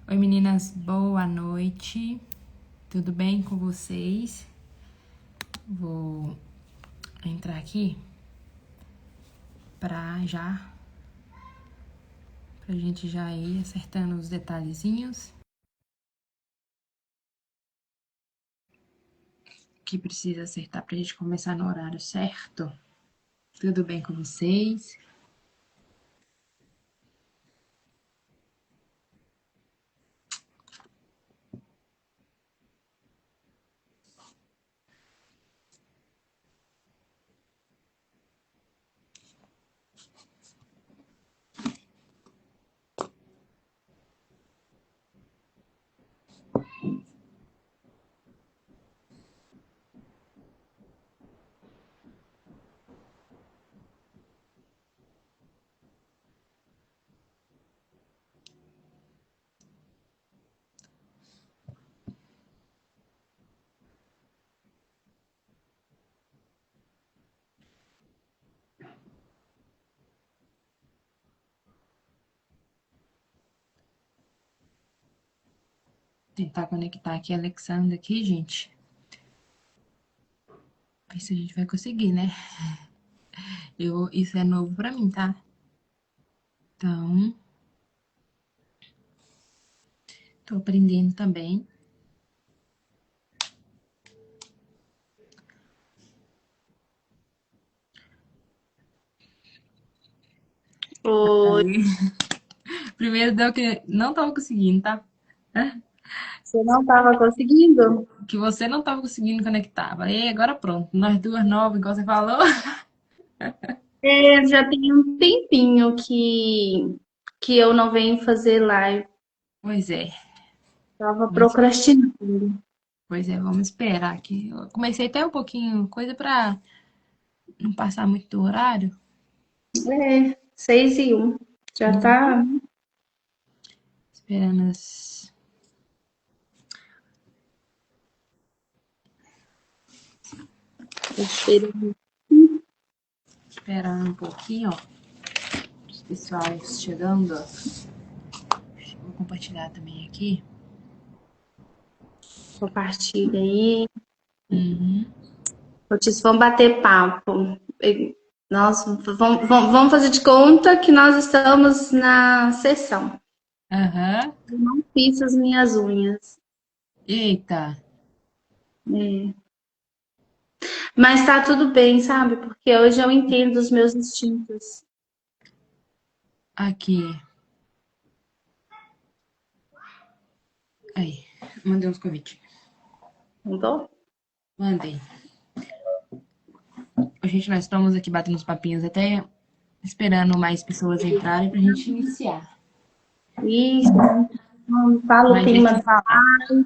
Oi meninas, boa noite. Tudo bem com vocês? Vou entrar aqui pra gente já ir acertando os detalhezinhos que precisa acertar pra gente começar no horário certo. Tudo bem com vocês? Tentar conectar aqui a Alexandra aqui, gente. Ver se a gente vai conseguir, né? Isso é novo pra mim, tá? Então, tô aprendendo também. Oi, Aí, primeiro deu que não tava conseguindo, tá? você não estava conseguindo? Que você não tava conseguindo conectar. Falei, agora pronto, nós duas novas, igual você falou. Já tem um tempinho que eu não venho fazer live. Pois é, Tava vamos, procrastinando. pois é, vamos esperar aqui. Eu comecei até um pouquinho coisa pra não passar muito do horário. 6:01. Já tá. Esperando Esperando. esperando um pouquinho, ó. Os pessoais chegando. Vou compartilhar também aqui. Compartilha aí. Uhum. Notícias, vamos bater papo. Nós vamos fazer de conta que nós estamos na sessão. Aham. Eu não fiz as minhas unhas. Eita, É. Mas tá tudo bem, sabe? Porque hoje eu entendo os meus instintos. aqui. Aí, mandei uns convites. Mudou? Mandei. Gente, nós estamos aqui batendo uns papinhos até esperando mais pessoas entrarem pra gente iniciar. Isso, não fala o Mas tema deixa eu da falar.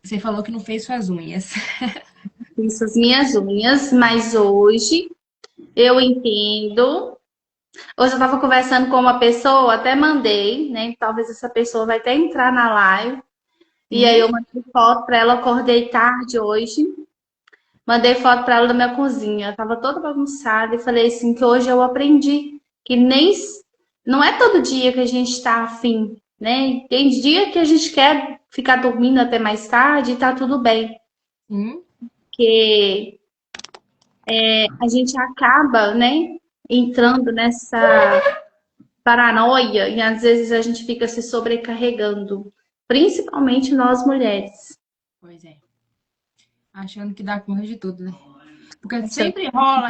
Você falou que não fez suas unhas. isso, as minhas unhas, mas hoje eu entendo. Hoje eu estava conversando com uma pessoa, até mandei, né? Talvez essa pessoa vai até entrar na live. E aí Hum? eu mandei foto para ela, acordei tarde hoje. Mandei foto para ela da minha cozinha. Eu tava toda bagunçada e falei assim que hoje eu aprendi que nem não é todo dia que a gente está afim, né? Tem dia que a gente quer ficar dormindo até mais tarde e tá tudo bem. Hum? Que a gente acaba, né, entrando nessa paranoia e às vezes a gente fica se sobrecarregando, principalmente nós mulheres. Pois é. Achando que dá conta de tudo, né? Porque Achando sempre rola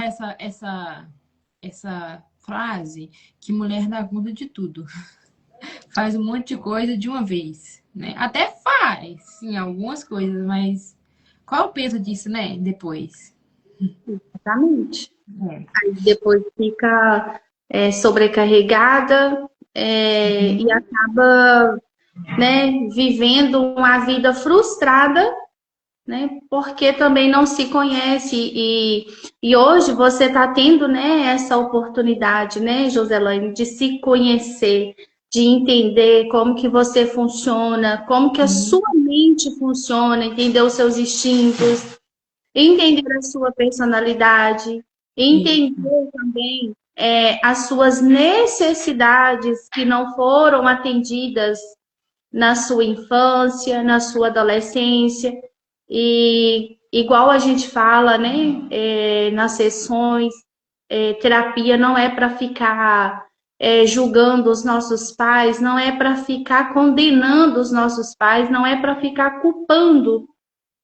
essa frase que mulher dá conta de tudo. Faz um monte de coisa de uma vez, né? Até faz, sim, algumas coisas, mas qual é o peso disso, né? Depois. exatamente. É. Aí depois fica sobrecarregada e acaba, né, vivendo uma vida frustrada, né, porque também não se conhece e hoje você está tendo, né, essa oportunidade, né, Joselaine, de se conhecer, de entender como que você funciona, como que a Sim. sua mente funciona, entender os seus instintos, entender a sua personalidade, Isso. entender também as suas necessidades que não foram atendidas, na sua infância, na sua adolescência. E igual a gente fala, né, nas sessões, terapia não é para ficar julgando os nossos pais, não é para ficar condenando os nossos pais, não é para ficar culpando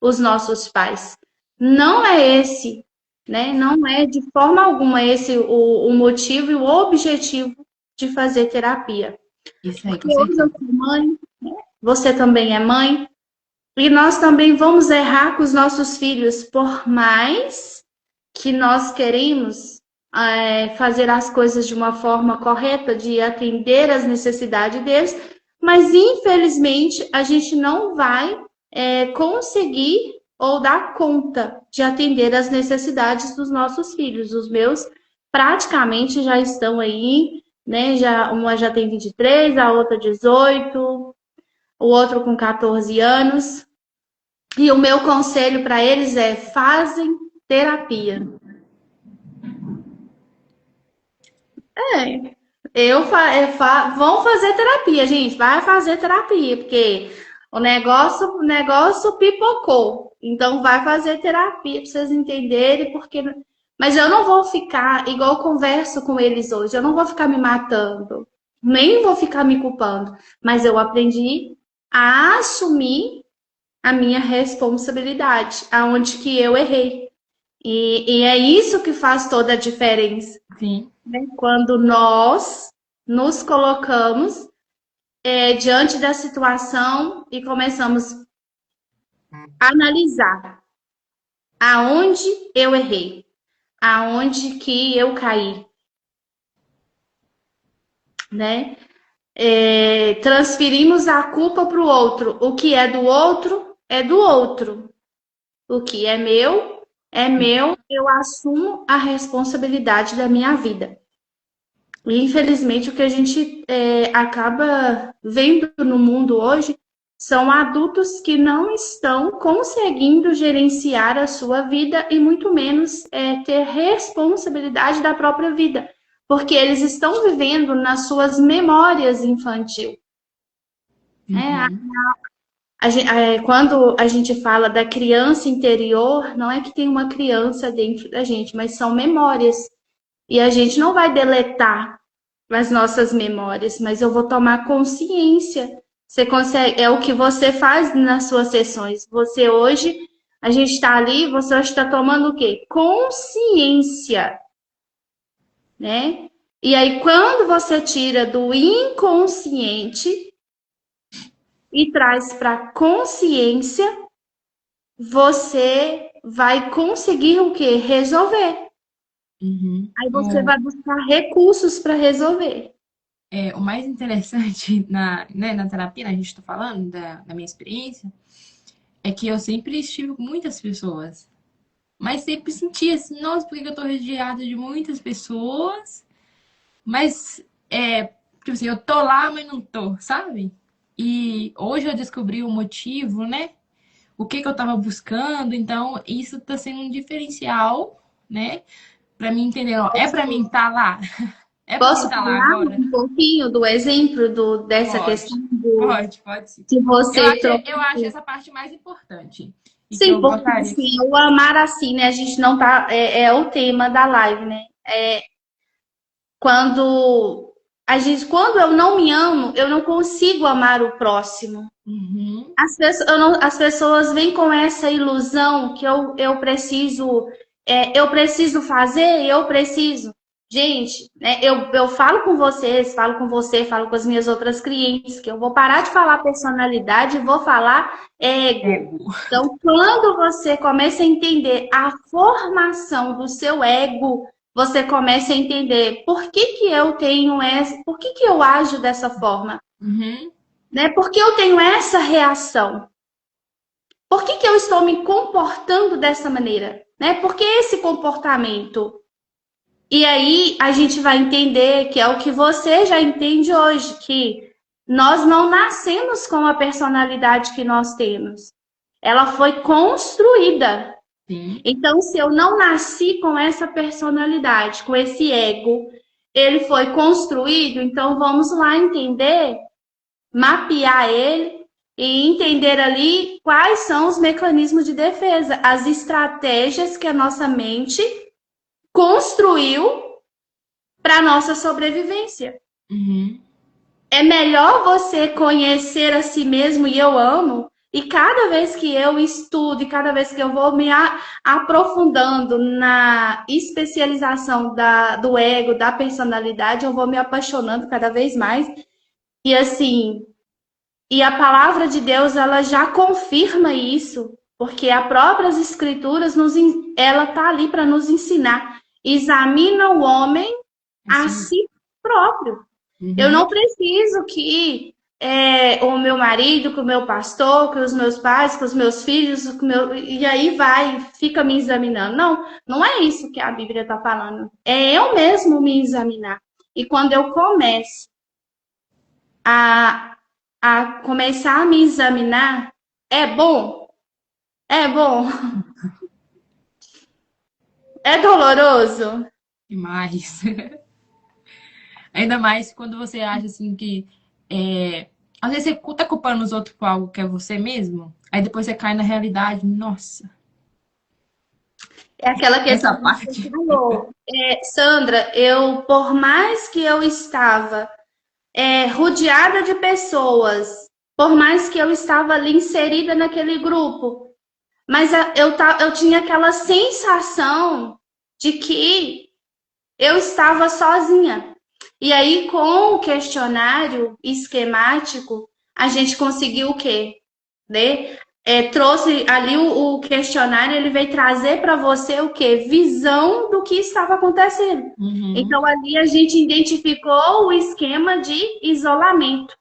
os nossos pais. Não é esse, né? Não é de forma alguma esse o motivo e o objetivo de fazer terapia. Isso aí, Porque com hoje eu certeza. sou mãe, você também é mãe, e nós também vamos errar com os nossos filhos, por mais que nós queremos fazer as coisas de uma forma correta, de atender às necessidades deles, mas infelizmente a gente não vai conseguir ou dar conta de atender às necessidades dos nossos filhos. Os meus praticamente já estão aí, né? Uma já tem 23, a outra 18, o outro com 14 anos. E o meu conselho para eles é: fazem terapia. É, vão fazer terapia, gente. Vai fazer terapia, porque o negócio pipocou. Então, vai fazer terapia para vocês entenderem, porque. Mas eu não vou ficar, igual eu converso com eles hoje, eu não vou ficar me matando, nem vou ficar me culpando. Mas eu aprendi a assumir a minha responsabilidade, aonde que eu errei. E é isso que faz toda a diferença, Sim. né? Quando nós nos colocamos diante da situação e começamos a analisar aonde eu errei, aonde que eu caí, né? Transferimos a culpa para o outro. O que é do outro é do outro. O que é meu, eu assumo a responsabilidade da minha vida. E, infelizmente, o que a gente acaba vendo no mundo hoje são adultos que não estão conseguindo gerenciar a sua vida e muito menos ter responsabilidade da própria vida, porque eles estão vivendo nas suas memórias infantil. Uhum. Quando a gente fala da criança interior, não é que tem uma criança dentro da gente, mas são memórias. E a gente não vai deletar as nossas memórias, mas eu vou tomar consciência. Você consegue, é o que você faz nas suas sessões. Você hoje, a gente está ali, você hoje está tomando o quê? Consciência, né? E aí, quando você tira do inconsciente e traz para a consciência, você vai conseguir o quê? Resolver. Uhum. Aí você vai buscar recursos para resolver. O mais interessante na terapia, né, a gente está falando da minha experiência, é que eu sempre estive com muitas pessoas. Mas sempre senti assim, nossa, por que eu tô rodeada de muitas pessoas? Mas, tipo assim, eu tô lá, mas não tô, sabe? E hoje eu descobri o motivo, né? O que que eu tava buscando, então isso tá sendo um diferencial, né? Pra mim entender, ó, é pra mim estar lá? É pra mim Posso estar lá falar agora? um pouquinho do exemplo dessa questão Pode, do pode sim. que você trouxe? Eu acho essa parte mais importante. E que Sim, eu porque gostaria. assim, o amar assim, né? A gente não tá. É o tema da live, né? Quando eu não me amo, eu não consigo amar o próximo. Uhum, As pessoas vêm com essa ilusão que eu preciso fazer, eu preciso. Gente, né, eu falo com vocês, falo com você, falo com as minhas outras clientes, que eu vou parar de falar personalidade e vou falar ego. ego. Então, quando você começa a entender a formação do seu ego, você começa a entender por que que eu tenho por que que eu ajo dessa forma, Uhum, né? Por que eu tenho essa reação? Por que que eu estou me comportando dessa maneira? Né? Por que esse comportamento? E aí a gente vai entender que é o que você já entende hoje, que nós não nascemos com a personalidade que nós temos. Ela foi construída. sim. Então, se eu não nasci com essa personalidade, com esse ego, ele foi construído, então vamos lá entender mapear ele e entender ali quais são os mecanismos de defesa, as estratégias que a nossa mente construiu para a nossa sobrevivência. Uhum. É melhor você conhecer a si mesmo, e eu amo, e cada vez que eu estudo, e cada vez que eu vou me aprofundando na especialização do ego, da personalidade, eu vou me apaixonando cada vez mais. E assim, e a palavra de Deus, ela já confirma isso, porque as próprias escrituras, ela tá ali para nos ensinar. Examina o homem a Assim, si próprio. Eu uhum. não preciso que o meu marido, que o meu pastor, que os meus pais, que os meus filhos, e aí vai, fica me examinando. Não, não é isso que a Bíblia está falando. É eu mesmo me examinar. E quando eu começo a, a começar a me examinar, é bom? É bom? É doloroso? Demais. Ainda mais quando você acha assim que. Às vezes você tá culpando os outros por algo que é você mesmo. Aí depois você cai na realidade. Nossa, É aquela essa questão que você parte. falou. Sandra, por mais que eu estava rodeada de pessoas, por mais que eu estava ali inserida naquele grupo, mas eu tinha aquela sensação de que eu estava sozinha. E aí, com o questionário esquemático, a gente conseguiu o quê? Né? Trouxe ali o questionário, ele veio trazer para você o quê? Visão do que estava acontecendo. Uhum. Então, ali a gente identificou o esquema de isolamento.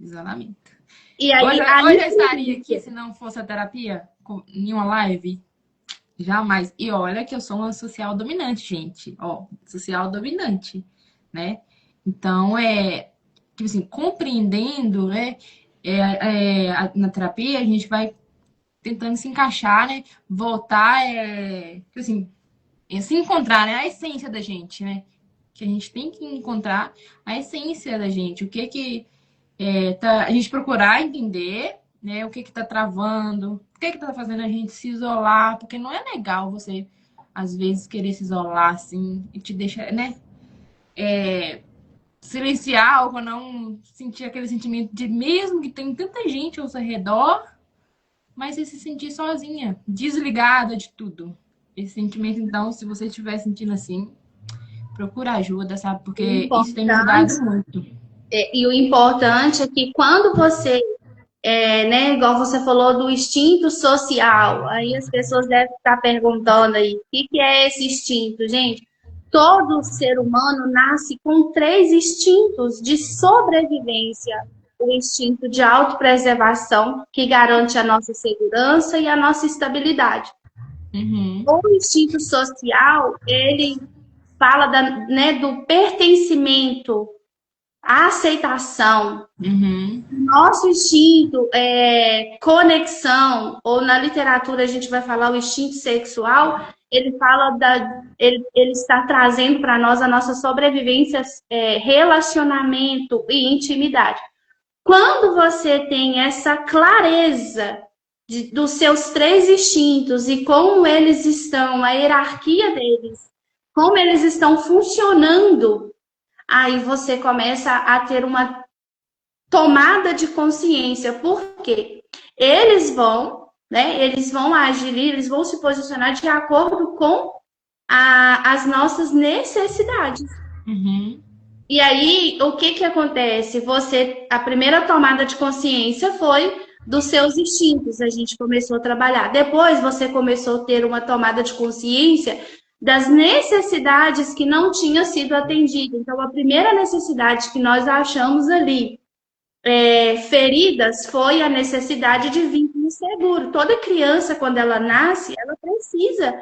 Exatamente. E Hoje, aí, a hoje eu estaria aqui influência. se não fosse a terapia em uma live. Jamais. E olha que eu sou uma social dominante, gente. Ó, social dominante, né? Então, tipo assim, compreendendo, né? Na terapia, a gente vai tentando se encaixar, né? Voltar, tipo assim, se encontrar, né? A essência da gente, né? Que a gente tem que encontrar a essência da gente. O que que a gente procurar entender, né? O que que tá travando, o que que tá fazendo a gente se isolar, porque não é legal você, às vezes, querer se isolar assim e te deixar, né? Silenciar ou não sentir aquele sentimento de mesmo que tem tanta gente ao seu redor, mas você se sentir sozinha, desligada de tudo. Esse sentimento, então, se você estiver sentindo assim, procura ajuda, sabe? Porque isso tem me ajudado Importante, muito. e o importante é que quando você né, igual você falou do instinto social, aí as pessoas devem estar perguntando aí, o que é esse instinto, gente? Todo ser humano nasce com três instintos de sobrevivência. O instinto de autopreservação, que garante a nossa segurança e a nossa estabilidade. Uhum, O instinto social, ele fala né, do pertencimento, a aceitação. uhum, Nosso instinto conexão, ou na literatura a gente vai falar o instinto sexual, ele fala ele está trazendo para nós a nossa sobrevivência, relacionamento e intimidade. Quando você tem essa clareza dos seus três instintos e como eles estão, a hierarquia deles, como eles estão funcionando, aí você começa a ter uma tomada de consciência, porque eles vão agir, eles vão se posicionar de acordo com as nossas necessidades. uhum. E aí, o que acontece? A primeira tomada de consciência foi dos seus instintos, a gente começou a trabalhar. Depois, você começou a ter uma tomada de consciência das necessidades que não tinham sido atendidas. Então, a primeira necessidade que nós achamos ali feridas foi a necessidade de vínculo seguro. Toda criança, quando ela nasce, ela precisa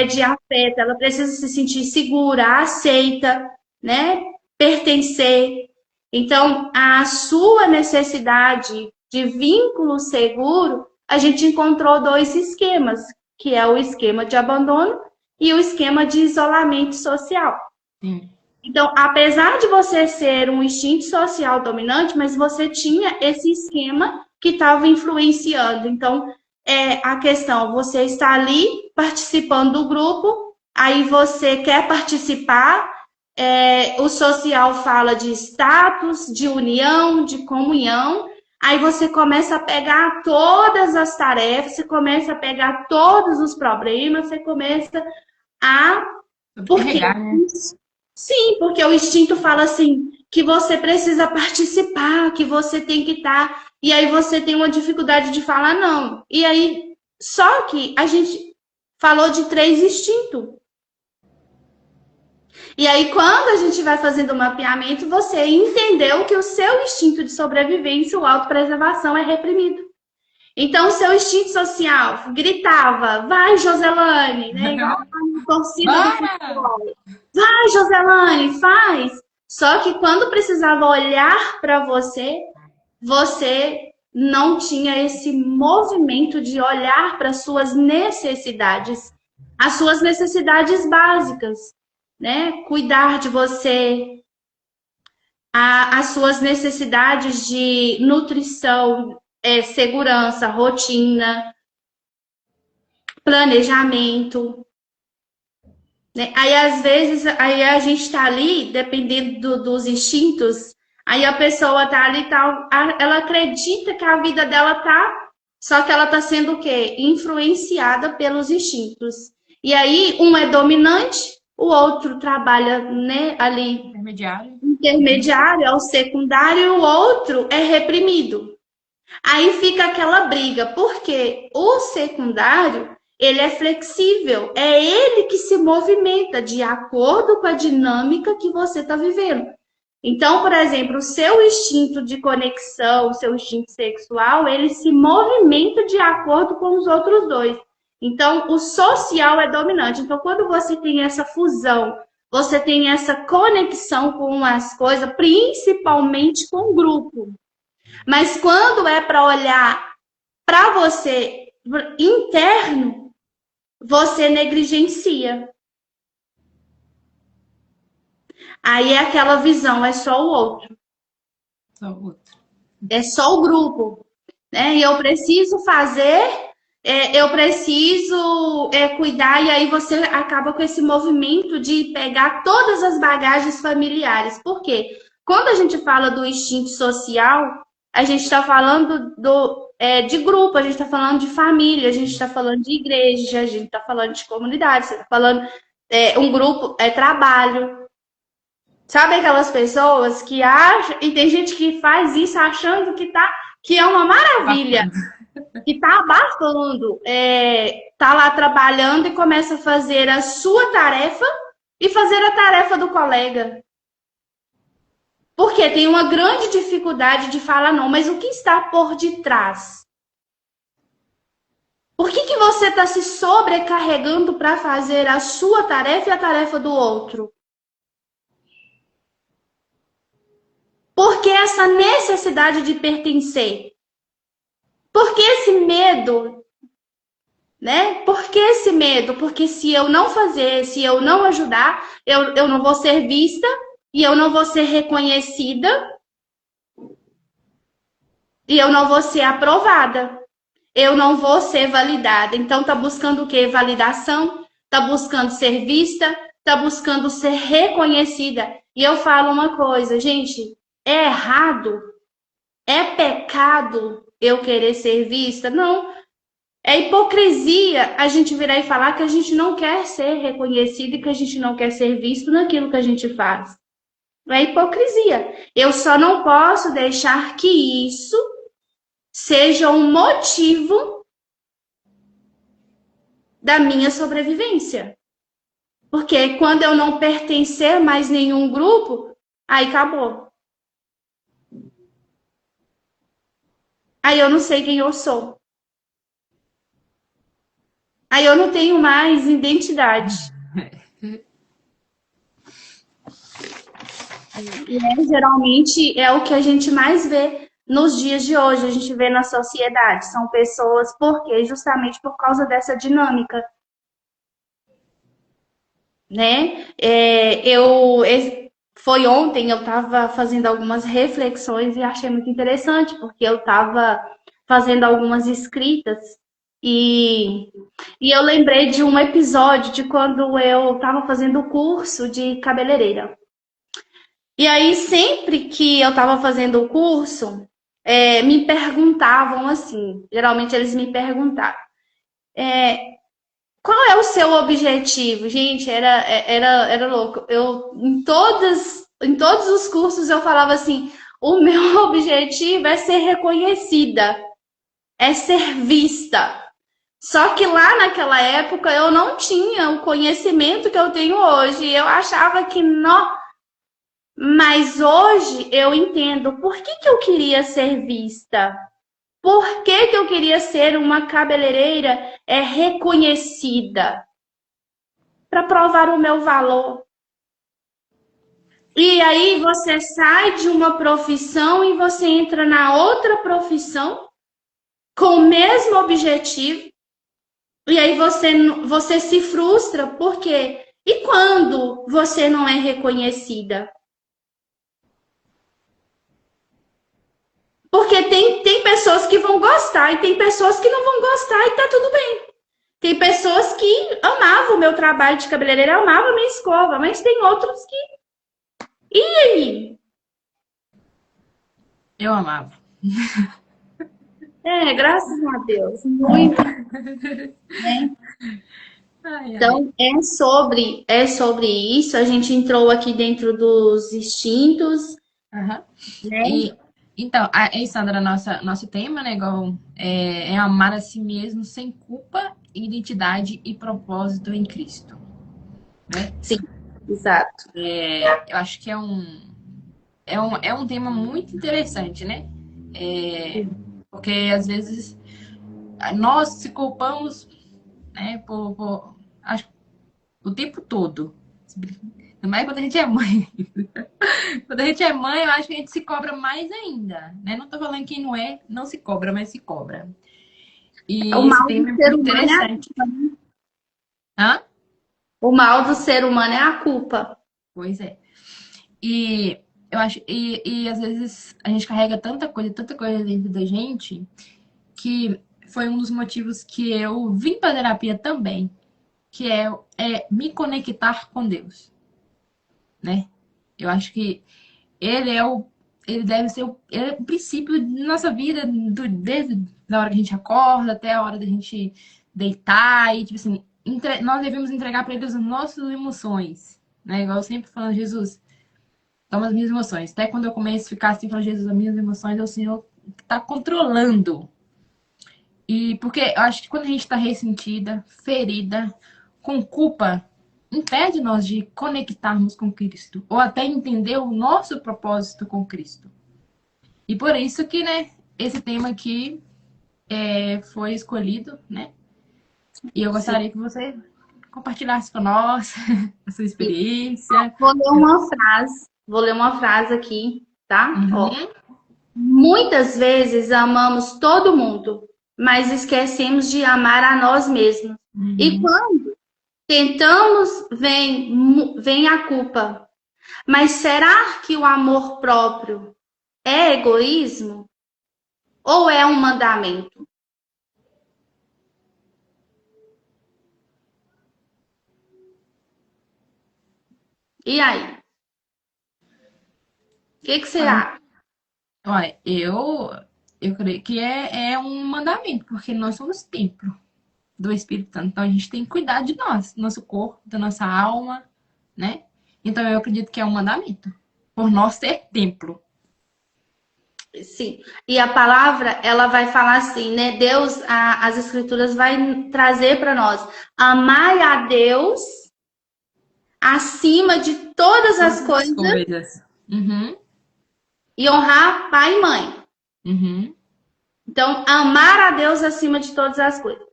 de afeto, ela precisa se sentir segura, aceita, né? Pertencer. Então, a sua necessidade de vínculo seguro, a gente encontrou dois esquemas, que é o esquema de abandono e o esquema de isolamento social. Sim. Então, apesar de você ser um instinto social dominante, mas você tinha esse esquema que estava influenciando. Então, a questão, você está ali participando do grupo, aí você quer participar, o social fala de status, de união, de comunhão, aí você começa a pegar todas as tarefas, você começa a pegar todos os problemas, você começa a... Por quê? Sobrecarregar, né? Sim, porque o instinto fala assim, que você precisa participar, que você tem que estar, e aí você tem uma dificuldade de falar não. E aí, só que a gente falou de três instintos. E aí, quando a gente vai fazendo o mapeamento, você entendeu que o seu instinto de sobrevivência, o autopreservação, é reprimido. Então, o seu instinto social gritava, vai, Joselane, né? Igual a torcida do Bora! futebol. Vai, Joselane, faz. Só que quando precisava olhar para você, você não tinha esse movimento de olhar para suas necessidades, as suas necessidades básicas, né? Cuidar de você, as suas necessidades de nutrição, segurança, rotina, planejamento, né? Aí, às vezes, aí a gente está ali, dependendo dos instintos, aí a pessoa tá ali, tá, ela acredita que a vida dela tá, só que ela tá sendo o quê? Influenciada pelos instintos. E aí, um é dominante, o outro trabalha, né, ali Intermediário. intermediário, é o secundário, e o outro é reprimido. Aí fica aquela briga, porque o secundário, ele é flexível, é ele que se movimenta de acordo com a dinâmica que você está vivendo. Então, por exemplo, o seu instinto de conexão, o seu instinto sexual, ele se movimenta de acordo com os outros dois. Então, o social é dominante. Então, quando você tem essa fusão, você tem essa conexão com as coisas, principalmente com o grupo. Mas quando é para olhar para você interno, você negligencia. Aí é aquela visão, é só o outro, Só outro. é só o grupo, né? E eu preciso fazer, eu preciso cuidar, e aí você acaba com esse movimento de pegar todas as bagagens familiares. Por quê? Quando a gente fala do instinto social, a gente está falando de grupo, a gente está falando de família, a gente está falando de igreja, a gente está falando de comunidade, você está falando um grupo, trabalho. Sabe aquelas pessoas que acham, e tem gente que faz isso achando que é uma maravilha, que está abafando, tá lá trabalhando e começa a fazer a sua tarefa e fazer a tarefa do colega. Porque tem uma grande dificuldade de falar não, mas o que está por detrás? Por que você está se sobrecarregando para fazer a sua tarefa e a tarefa do outro? Por que essa necessidade de pertencer? Por que esse medo? Né? Por que esse medo? Porque se eu não fazer, se eu não ajudar, eu não vou ser vista e eu não vou ser reconhecida e eu não vou ser aprovada. Eu não vou ser validada. Então, tá buscando o quê? Validação, tá buscando ser vista, tá buscando ser reconhecida. E eu falo uma coisa, gente, é errado, é pecado eu querer ser vista? Não. É hipocrisia a gente virar e falar que a gente não quer ser reconhecido e que a gente não quer ser visto naquilo que a gente faz. É hipocrisia. Eu só não posso deixar que isso seja um motivo da minha sobrevivência. Porque quando eu não pertencer mais nenhum grupo, aí acabou. Aí eu não sei quem eu sou. Aí eu não tenho mais identidade. E geralmente é o que a gente mais vê nos dias de hoje, a gente vê na sociedade. São pessoas, por quê? Justamente por causa dessa dinâmica. Né? foi ontem, eu estava fazendo algumas reflexões e achei muito interessante, porque eu estava fazendo algumas escritas e, e eu lembrei de um episódio de quando eu estava fazendo o curso de cabeleireira. E aí, sempre que eu estava fazendo o curso, me perguntavam assim, geralmente eles me perguntavam, qual é o seu objetivo? Gente, era louco. Em todos os cursos eu falava assim, o meu objetivo é ser reconhecida, é ser vista. Só que lá naquela época eu não tinha o conhecimento que eu tenho hoje. Eu achava que não. Mas hoje eu entendo por que eu queria ser vista. Por que eu queria ser uma cabeleireira reconhecida? Para provar o meu valor. E aí você sai de uma profissão e você entra na outra profissão com o mesmo objetivo. E aí você se frustra, por quê? E quando você não é reconhecida? Porque tem pessoas que vão gostar e tem pessoas que não vão gostar e tá tudo bem. Tem pessoas que amavam o meu trabalho de cabeleireira, amavam a minha escova, mas tem outros que... E aí? Eu amava. Graças a Deus. Muito, né? Ai, ai. Então, é sobre isso. A gente entrou aqui dentro dos instintos, Aham. né? E, então, Sandra, nosso tema, né, igual, é amar a si mesmo sem culpa, identidade e propósito em Cristo, né? Sim, exato. Eu acho que é um tema muito interessante, né? Porque às vezes nós se culpamos, né, acho, o tempo todo. Ainda mais quando a gente é mãe. Quando a gente é mãe, eu acho que a gente se cobra mais ainda, né? Não tô falando que não é, não se cobra, mas se cobra. O E esse mal do tema é ser muito humano é a interessante. culpa, né? Hã? O mal do ser humano é a culpa. Pois é. E eu acho, e às vezes a gente carrega tanta coisa dentro da gente, que foi um dos motivos que eu vim para terapia também, que é me conectar com Deus, né? Eu acho que ele é o ele deve ser ele é o princípio de nossa vida, desde a hora que a gente acorda até a hora da gente deitar e tipo assim, nós devemos entregar para ele as nossas emoções, né? Igual eu sempre falando, Jesus, toma as minhas emoções. Até quando eu começo a ficar assim, falando, Jesus, as minhas emoções é o Senhor que está controlando. E porque eu acho que quando a gente está ressentida, ferida, com culpa, impede nós de conectarmos com Cristo, ou até entender o nosso propósito com Cristo. E por isso que, né, esse tema aqui foi escolhido, né? E eu Sim. gostaria que você compartilhasse com nós a sua experiência. Vou ler uma frase aqui, tá? Ó. Uhum, Muitas vezes amamos todo mundo, mas esquecemos de amar a nós mesmos. E uhum. quando tentamos, vem a culpa. Mas será que o amor próprio é egoísmo ou é um mandamento? E aí? O que você Olha, acha? olha, eu creio que é um mandamento, porque nós somos templo do Espírito Santo. Então a gente tem que cuidar de nós, do nosso corpo, da nossa alma, né? Então eu acredito que é um mandamento, por nós ser templo. Sim. E a palavra, ela vai falar assim, né? Deus, as escrituras vai trazer para nós: amai a Deus acima de todas as Todas as coisas coisas. Uhum, e honrar pai e mãe. uhum. Então, amar a Deus acima de todas as coisas.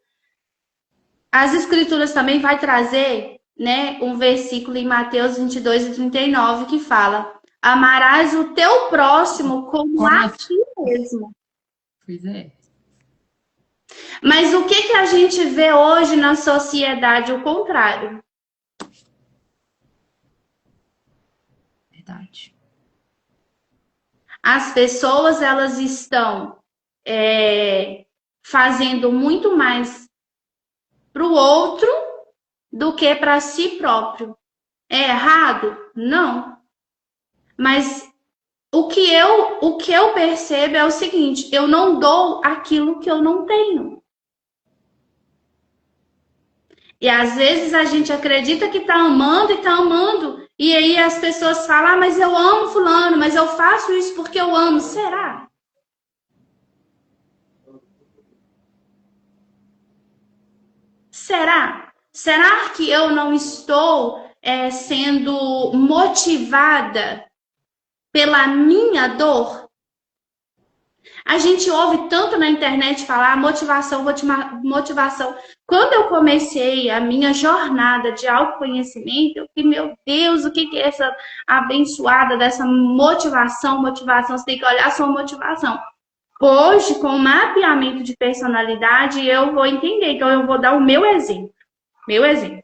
As escrituras também vai trazer, né, um versículo em Mateus 22:39 que fala: amarás o teu próximo como Como a a ti mesmo. Pois é. Mas o que a gente vê hoje na sociedade? O contrário. Verdade. As pessoas, elas estão fazendo muito mais para o outro do que para si próprio. É errado? Não. Mas o que eu percebo é o seguinte: eu não dou aquilo que eu não tenho. E às vezes a gente acredita que está amando e está amando. E aí as pessoas falam, mas eu amo fulano, mas eu faço isso porque eu amo. Será? Será? Será que eu não estou sendo motivada pela minha dor? A gente ouve tanto na internet falar motivação, motivação. Quando eu comecei a minha jornada de autoconhecimento, eu fiquei, meu Deus, o que é essa abençoada dessa motivação? Motivação, você tem que olhar a sua motivação. Hoje, com o mapeamento de personalidade, eu vou entender. Então, eu vou dar o meu exemplo. Meu exemplo.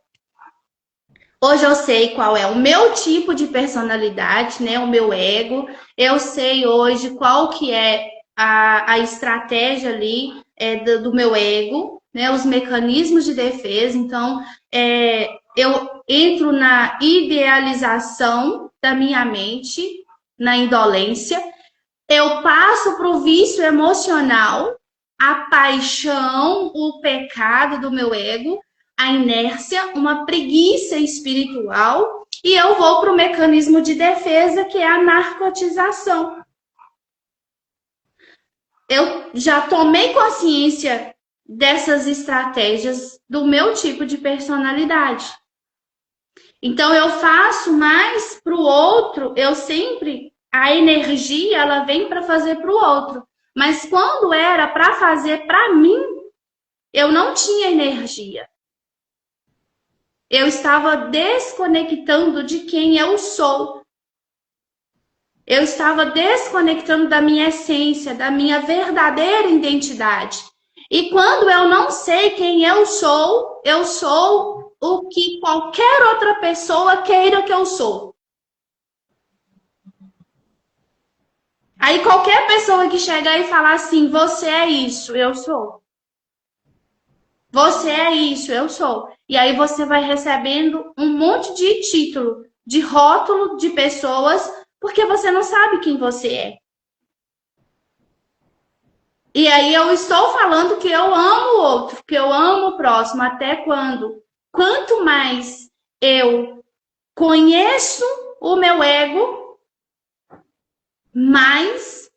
Hoje eu sei qual é o meu tipo de personalidade, né? O meu ego. Eu sei hoje qual que é a estratégia ali do meu ego, né? Os mecanismos de defesa. Então, eu entro na idealização da minha mente, na indolência. Eu passo para o vício emocional, a paixão, o pecado do meu ego, a inércia, uma preguiça espiritual, e eu vou para o mecanismo de defesa, que é a narcotização. Eu já tomei consciência dessas estratégias do meu tipo de personalidade. Então, eu faço mais para o outro, a energia, ela vem para fazer para o outro. Mas quando era para fazer para mim, eu não tinha energia. Eu estava desconectando de quem eu sou. Eu estava desconectando da minha essência, da minha verdadeira identidade. E quando eu não sei quem eu sou o que qualquer outra pessoa queira que eu sou. Aí qualquer pessoa que chegar e falar assim, você é isso, eu sou. Você é isso, eu sou. E aí você vai recebendo um monte de título, de rótulo de pessoas, porque você não sabe quem você é. E aí eu estou falando que eu amo o outro, que eu amo o próximo, até quando? Quanto mais eu conheço o meu ego, mais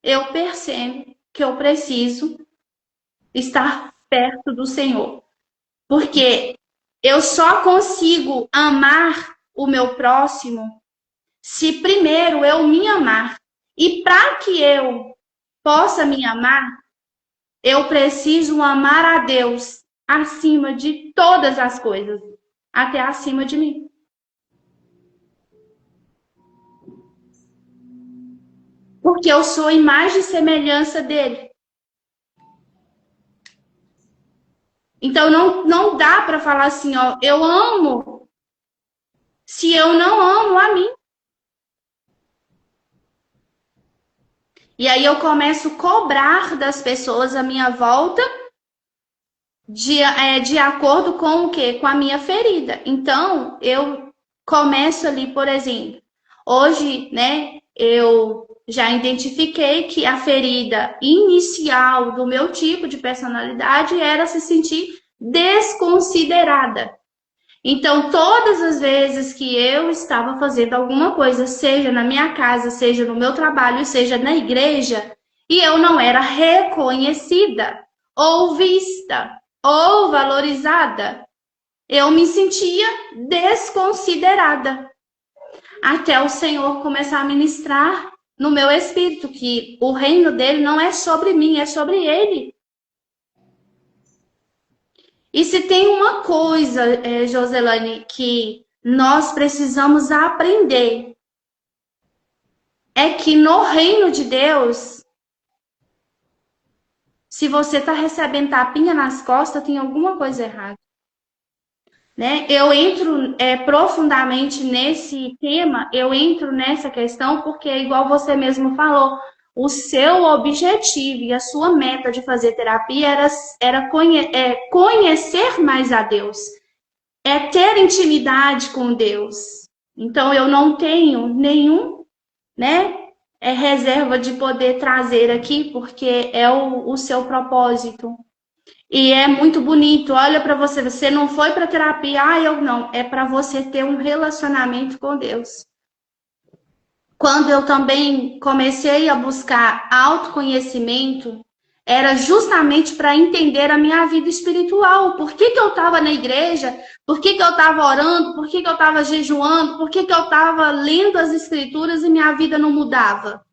eu percebo que eu preciso estar perto do Senhor. Porque eu só consigo amar o meu próximo se primeiro eu me amar. E para que eu possa me amar, eu preciso amar a Deus acima de todas as coisas, até acima de mim. Porque eu sou imagem e semelhança dele. Então não dá para falar assim, ó, eu amo, se eu não amo a mim. E aí eu começo a cobrar das pessoas à minha volta de acordo com o quê? Com a minha ferida. Então, eu começo ali, por exemplo, hoje, né, eu já identifiquei que a ferida inicial do meu tipo de personalidade era se sentir desconsiderada. Então, todas as vezes que eu estava fazendo alguma coisa, seja na minha casa, seja no meu trabalho, seja na igreja, e eu não era reconhecida, ou vista, ou valorizada, eu me sentia desconsiderada. Até o Senhor começar a ministrar no meu espírito que o reino dele não é sobre mim, é sobre ele. E se tem uma coisa, Joselane, que nós precisamos aprender, é que no reino de Deus, se você está recebendo tapinha nas costas, tem alguma coisa errada. né? Eu entro profundamente nesse tema, eu entro nessa questão porque, igual você mesmo falou, o seu objetivo e a sua meta de fazer terapia era conhecer mais a Deus, é ter intimidade com Deus. Então, eu não tenho nenhum, né, reserva de poder trazer aqui, porque é o seu propósito. E é muito bonito. Olha para você, você não foi para terapia, eu não. É para você ter um relacionamento com Deus. Quando eu também comecei a buscar autoconhecimento, era justamente para entender a minha vida espiritual. Por que eu estava na igreja? Por que eu estava orando? Por que eu estava jejuando? Por que eu estava lendo as escrituras e minha vida não mudava?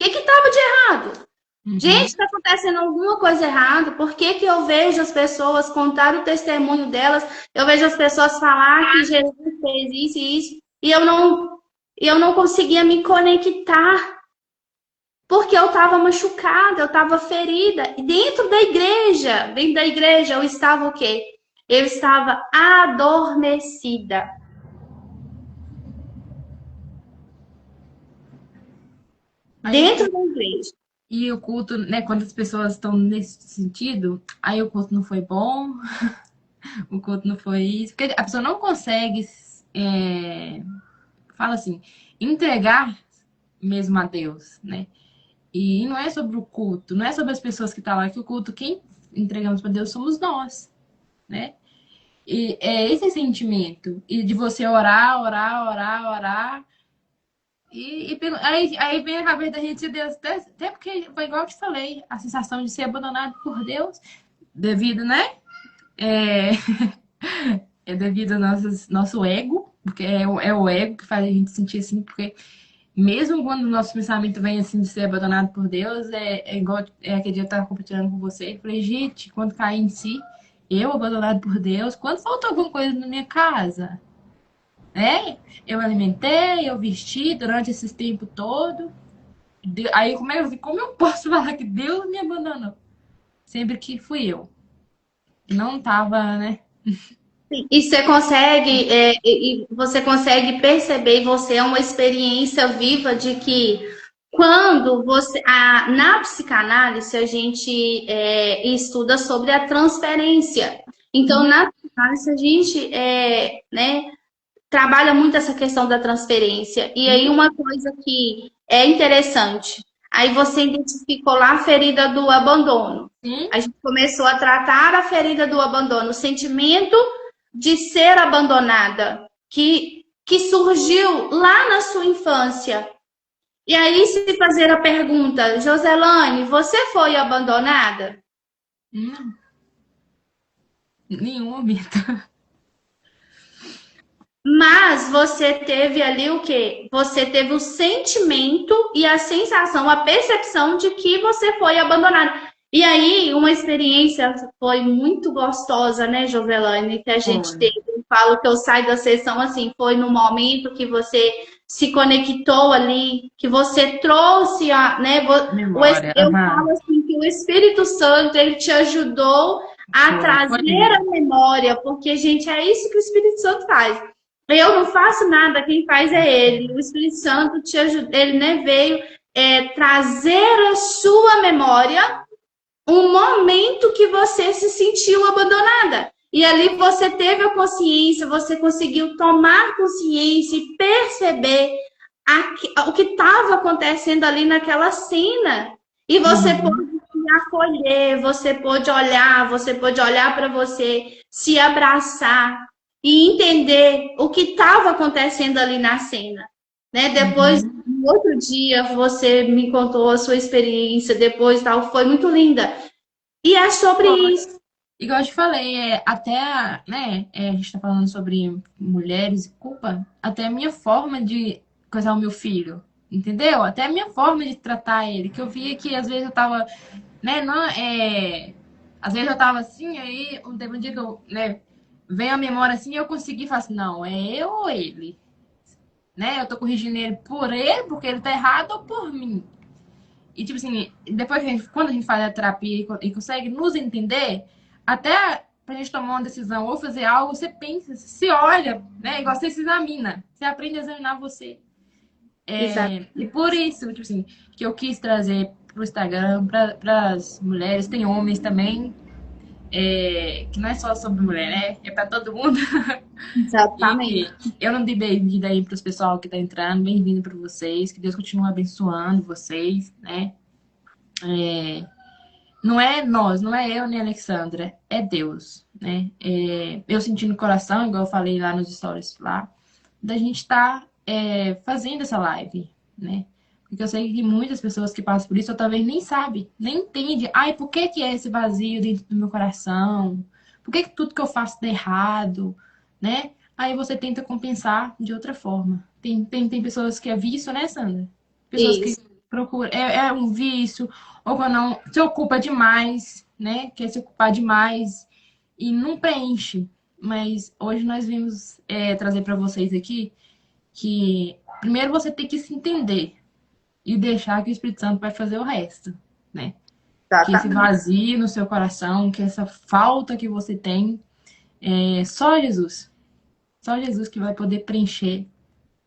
O que estava de errado? Gente, Uhum. está acontecendo alguma coisa errada. Por que que eu vejo as pessoas contar o testemunho delas? Eu vejo as pessoas falar que Jesus fez isso e isso, e eu não conseguia me conectar, porque eu estava machucada, eu estava ferida. E dentro da igreja, eu estava o quê? Eu estava adormecida. Aí o Dentro culto, da igreja. e o culto, né, quando as pessoas estão nesse sentido, aí o culto não foi bom, o culto não foi isso, porque a pessoa não consegue, é, fala assim, entregar mesmo a Deus, né? E não é sobre o culto, não é sobre as pessoas que estão lá, que o culto, quem entregamos para Deus somos nós, né? E é esse sentimento. E de você orar, orar, orar, orar. Aí vem a cabeça da gente, Deus, até porque foi igual eu te falei, a sensação de ser abandonado por Deus, devido, né? É, é devido ao nosso ego, porque é o ego que faz a gente sentir assim, porque mesmo quando o nosso pensamento vem assim de ser abandonado por Deus, é igual aquele dia eu estava compartilhando com você. Eu falei, gente, quando caí em si, eu abandonado por Deus, quando faltou alguma coisa na minha casa, né? Eu alimentei, eu vesti durante esse tempo todo. Aí como eu posso falar que Deus me abandonou? Sempre que fui eu. Que não tava, né? E você consegue perceber, e você é uma experiência viva de que quando na psicanálise a gente estuda sobre a transferência. Então, Sim. na psicanálise a gente né, trabalha muito essa questão da transferência. E aí Sim. uma coisa que é interessante, aí você identificou lá a ferida do abandono. Sim. A gente começou a tratar a ferida do abandono, o sentimento de ser abandonada, que surgiu lá na sua infância. E aí se fazer a pergunta, Joselane, você foi abandonada? Não, nenhum momento. Mas você teve ali o quê? Você teve o sentimento e a sensação, a percepção de que você foi abandonada. E aí, uma experiência foi muito gostosa, né, Jovelane, que a gente Foi. teve. Eu falo que eu saio da sessão assim, foi no momento que você se conectou ali, que você trouxe né, Memória. eu Aham. falo assim que o Espírito Santo ele te ajudou a Foi trazer lindo. a memória, porque, gente, é isso que o Espírito Santo faz. Eu não faço nada, quem faz é ele. O Espírito Santo te ajuda, ele né, veio trazer à sua memória um momento que você se sentiu abandonada. E ali você teve a consciência, você conseguiu tomar consciência e perceber o que estava acontecendo ali naquela cena. E você Uhum. pôde se acolher, você pôde olhar para você, se abraçar e entender o que estava acontecendo ali na cena. Né? Depois, Uhum. no outro dia, você me contou a sua experiência, depois tal, foi muito linda. E é sobre isso. Igual eu te falei, até, né, a gente tá falando sobre mulheres e culpa, até a minha forma de coisar o meu filho, entendeu? Até a minha forma de tratar ele, que eu via que às vezes eu tava, né, não, às vezes eu tava assim, aí teve um dia que eu, né, veio a memória assim e eu consegui falar assim, não, é eu ou ele, né? Eu tô corrigindo ele, porque ele tá errado, ou por mim. E, tipo assim, depois que quando a gente faz a terapia e consegue nos entender, até pra gente tomar uma decisão ou fazer algo, você pensa, se olha, né? Igual você se examina. Você aprende a examinar você. Exato. E por isso, tipo assim, que eu quis trazer pro Instagram para as mulheres, tem homens também, que não é só sobre mulher, né? É para todo mundo. E Exatamente. eu não dei bem-vinda aí para os pessoal que tá entrando, bem-vindo para vocês, que Deus continue abençoando vocês, né? Não é nós, não é eu nem a Alexandra, é Deus, né? Eu senti no coração, igual eu falei lá nos stories lá, da gente estar fazendo essa live, né? Porque eu sei que muitas pessoas que passam por isso, ou talvez nem sabe, nem entende. Ai, por que que é esse vazio dentro do meu coração? Por que que tudo que eu faço dá errado, né? Aí você tenta compensar de outra forma. Tem pessoas que é vício, né, Sandra? Pessoas que Isso. procuram, é um vício, ou quando não se ocupa demais, né? Quer se ocupar demais e não preenche. Mas hoje nós vimos trazer para vocês aqui que primeiro você tem que se entender e deixar que o Espírito Santo vai fazer o resto, né? Que esse Exatamente. vazio no seu coração, que essa falta que você tem, só Jesus. Só Jesus que vai poder preencher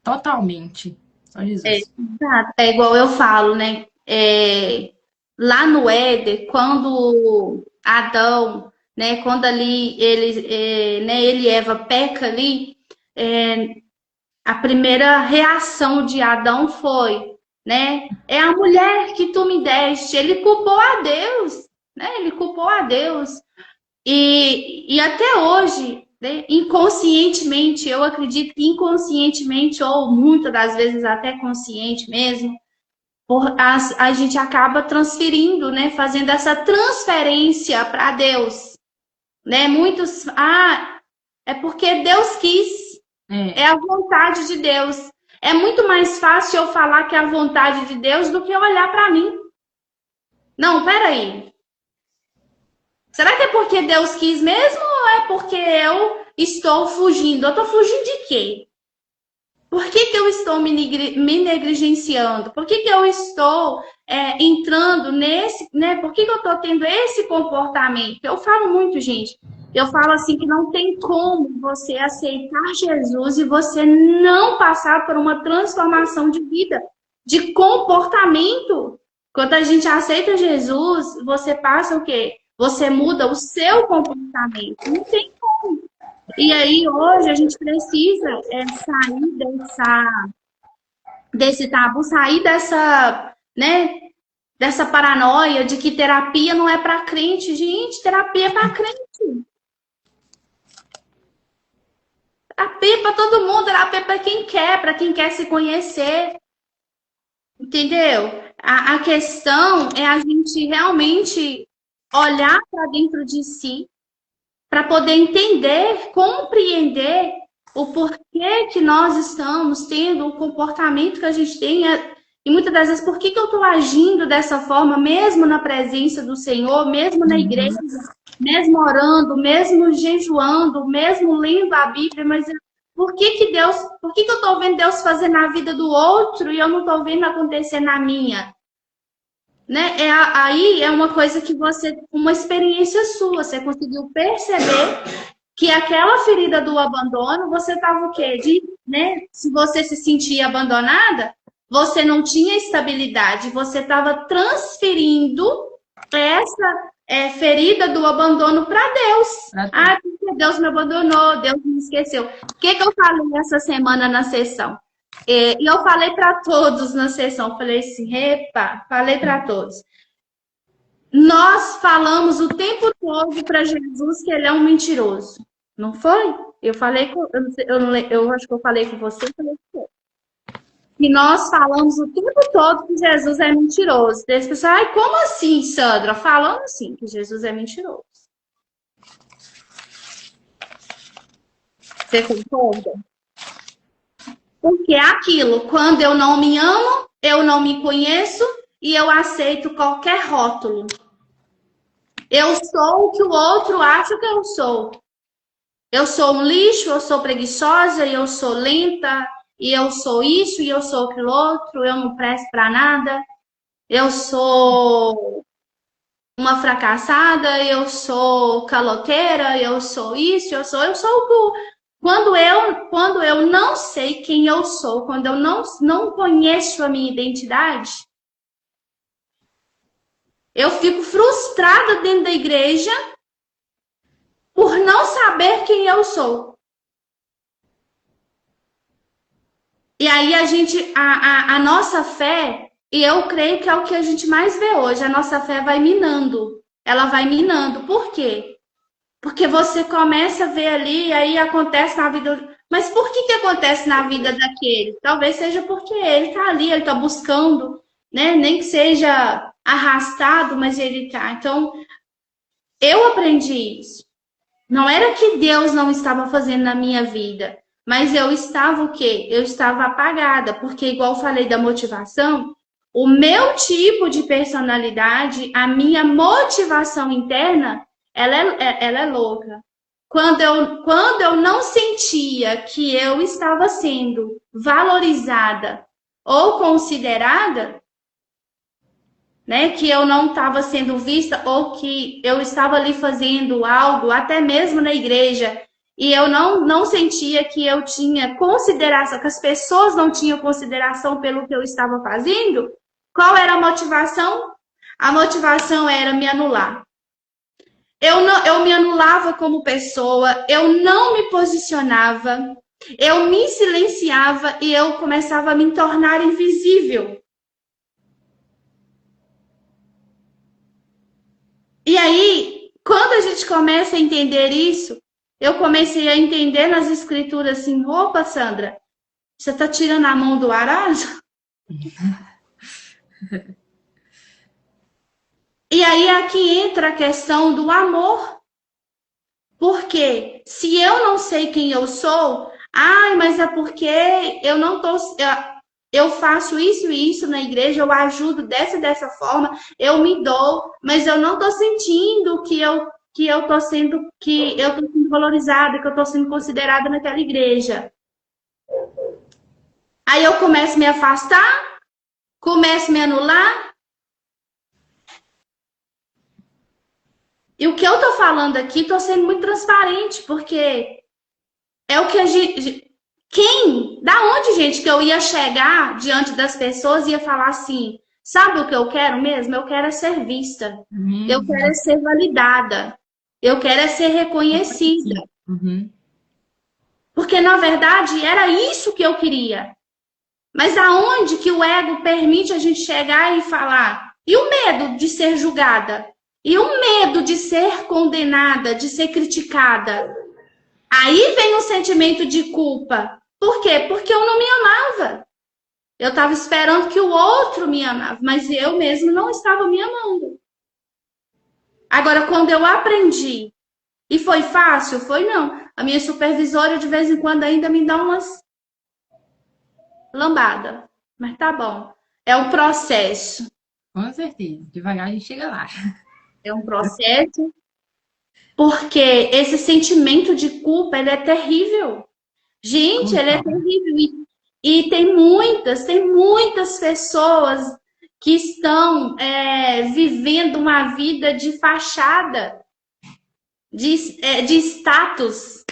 totalmente. Só É, Jesus. exato. É igual eu falo, né? Lá no Éden, quando Adão, né, quando ali ele e Eva peca ali, é, a primeira reação de Adão foi, né? É a mulher que tu me deste. Ele culpou a Deus, né? Ele culpou a Deus. E até hoje, né, inconscientemente, eu acredito que inconscientemente, ou muitas das vezes até consciente mesmo, a gente acaba transferindo, né? Fazendo essa transferência para Deus, né? Muitos, é porque Deus quis. É É, a vontade de Deus. É muito mais fácil eu falar que é a vontade de Deus do que olhar para mim. Não, peraí. Será que é porque Deus quis mesmo ou é porque eu estou fugindo? Eu estou fugindo de quê? Por que que eu estou me negligenciando? Por que que eu estou entrando nesse, né? Por que que eu estou tendo esse comportamento? Eu falo muito, gente. Eu falo assim que não tem como você aceitar Jesus e você não passar por uma transformação de vida, de comportamento. Quando a gente aceita Jesus, você passa o quê? Você muda o seu comportamento. Não tem. E aí, hoje, a gente precisa sair desse tabu, sair dessa, né, dessa paranoia de que terapia não é para crente. Gente, terapia é para crente. Terapia é para todo mundo, terapia é para quem quer se conhecer. Entendeu? A questão é a gente realmente olhar para dentro de si para poder entender, compreender o porquê que nós estamos tendo o comportamento que a gente tem. E muitas das vezes, por que que eu estou agindo dessa forma, mesmo na presença do Senhor, mesmo na igreja, mesmo orando, mesmo jejuando, mesmo lendo a Bíblia, mas por que que eu estou vendo Deus fazer na vida do outro e eu não estou vendo acontecer na minha? Né? Aí é uma coisa que uma experiência sua, você conseguiu perceber que aquela ferida do abandono, você estava o quê? Né? Se você se sentia abandonada, você não tinha estabilidade, você estava transferindo essa ferida do abandono para Deus. pra Deus. Porque Deus me abandonou, Deus me esqueceu. O que eu falei essa semana na sessão? E eu falei para todos na sessão, falei assim, epa, falei para todos. Nós falamos o tempo todo para Jesus que ele é um mentiroso. Não foi? Eu falei com, eu acho que eu falei com você, eu falei com você. E nós falamos o tempo todo que Jesus é mentiroso. Daí as pessoas, ai, como assim, Sandra? Falando assim, que Jesus é mentiroso. Você concorda? Porque é aquilo, quando eu não me amo, eu não me conheço e eu aceito qualquer rótulo. Eu sou o que o outro acha que eu sou. Eu sou um lixo, eu sou preguiçosa, eu sou lenta, e eu sou isso, e eu sou aquilo outro, eu não presto para nada. Eu sou uma fracassada, eu sou caloteira, eu sou isso, eu sou o quando eu não sei quem eu sou, quando eu não conheço a minha identidade, eu fico frustrada dentro da igreja por não saber quem eu sou. E aí a nossa fé, e eu creio que é o que a gente mais vê hoje, a nossa fé vai minando. Ela vai minando. Por quê? Porque você começa a ver ali, aí acontece na vida. Mas por que acontece na vida daquele? Talvez seja porque ele está ali, ele está buscando, né? Nem que seja arrastado, mas ele está. Então, eu aprendi isso. Não era que Deus não estava fazendo na minha vida, mas eu estava o quê? Eu estava apagada, porque igual eu falei da motivação, o meu tipo de personalidade, a minha motivação interna, ela é louca. Quando eu não sentia que eu estava sendo valorizada ou considerada, né, que eu não estava sendo vista ou que eu estava ali fazendo algo, até mesmo na igreja, e eu não sentia que eu tinha consideração, que as pessoas não tinham consideração pelo que eu estava fazendo, qual era a motivação? A motivação era me anular. Eu me anulava como pessoa, eu não me posicionava, eu me silenciava e eu começava a me tornar invisível. E aí, quando a gente começa a entender isso, eu comecei a entender nas escrituras assim, opa, Sandra, você está tirando a mão do arado? E aí aqui entra a questão do amor. Porque se eu não sei quem eu sou, mas é porque eu não tô, eu faço isso e isso na igreja, eu ajudo dessa forma, eu me dou, mas eu não tô sentindo que eu tô sendo valorizada, que eu tô sendo considerada naquela igreja. Aí eu começo a me afastar, começo a me anular. E o que eu tô falando aqui, tô sendo muito transparente, porque é o que a gente. Da onde, gente, que eu ia chegar diante das pessoas e ia falar assim: sabe o que eu quero mesmo? Eu quero é ser vista, eu quero é ser validada, eu quero é ser reconhecida. Uhum. Porque, na verdade, era isso que eu queria. Mas aonde que o ego permite a gente chegar e falar? E o medo de ser julgada? E o medo de ser condenada, de ser criticada? Aí vem um sentimento de culpa. Por quê? Porque eu não me amava. Eu estava esperando que o outro me amava, mas eu mesmo não estava me amando. Agora, quando eu aprendi, e foi fácil? Foi não. A minha supervisora, de vez em quando, ainda me dá umas lambadas. Mas tá bom. É um processo. Com certeza. Devagar a gente chega lá. É um processo. Porque esse sentimento de culpa, ele é terrível. Gente, ele é terrível. E tem muitas pessoas que estão vivendo uma vida de fachada, de status.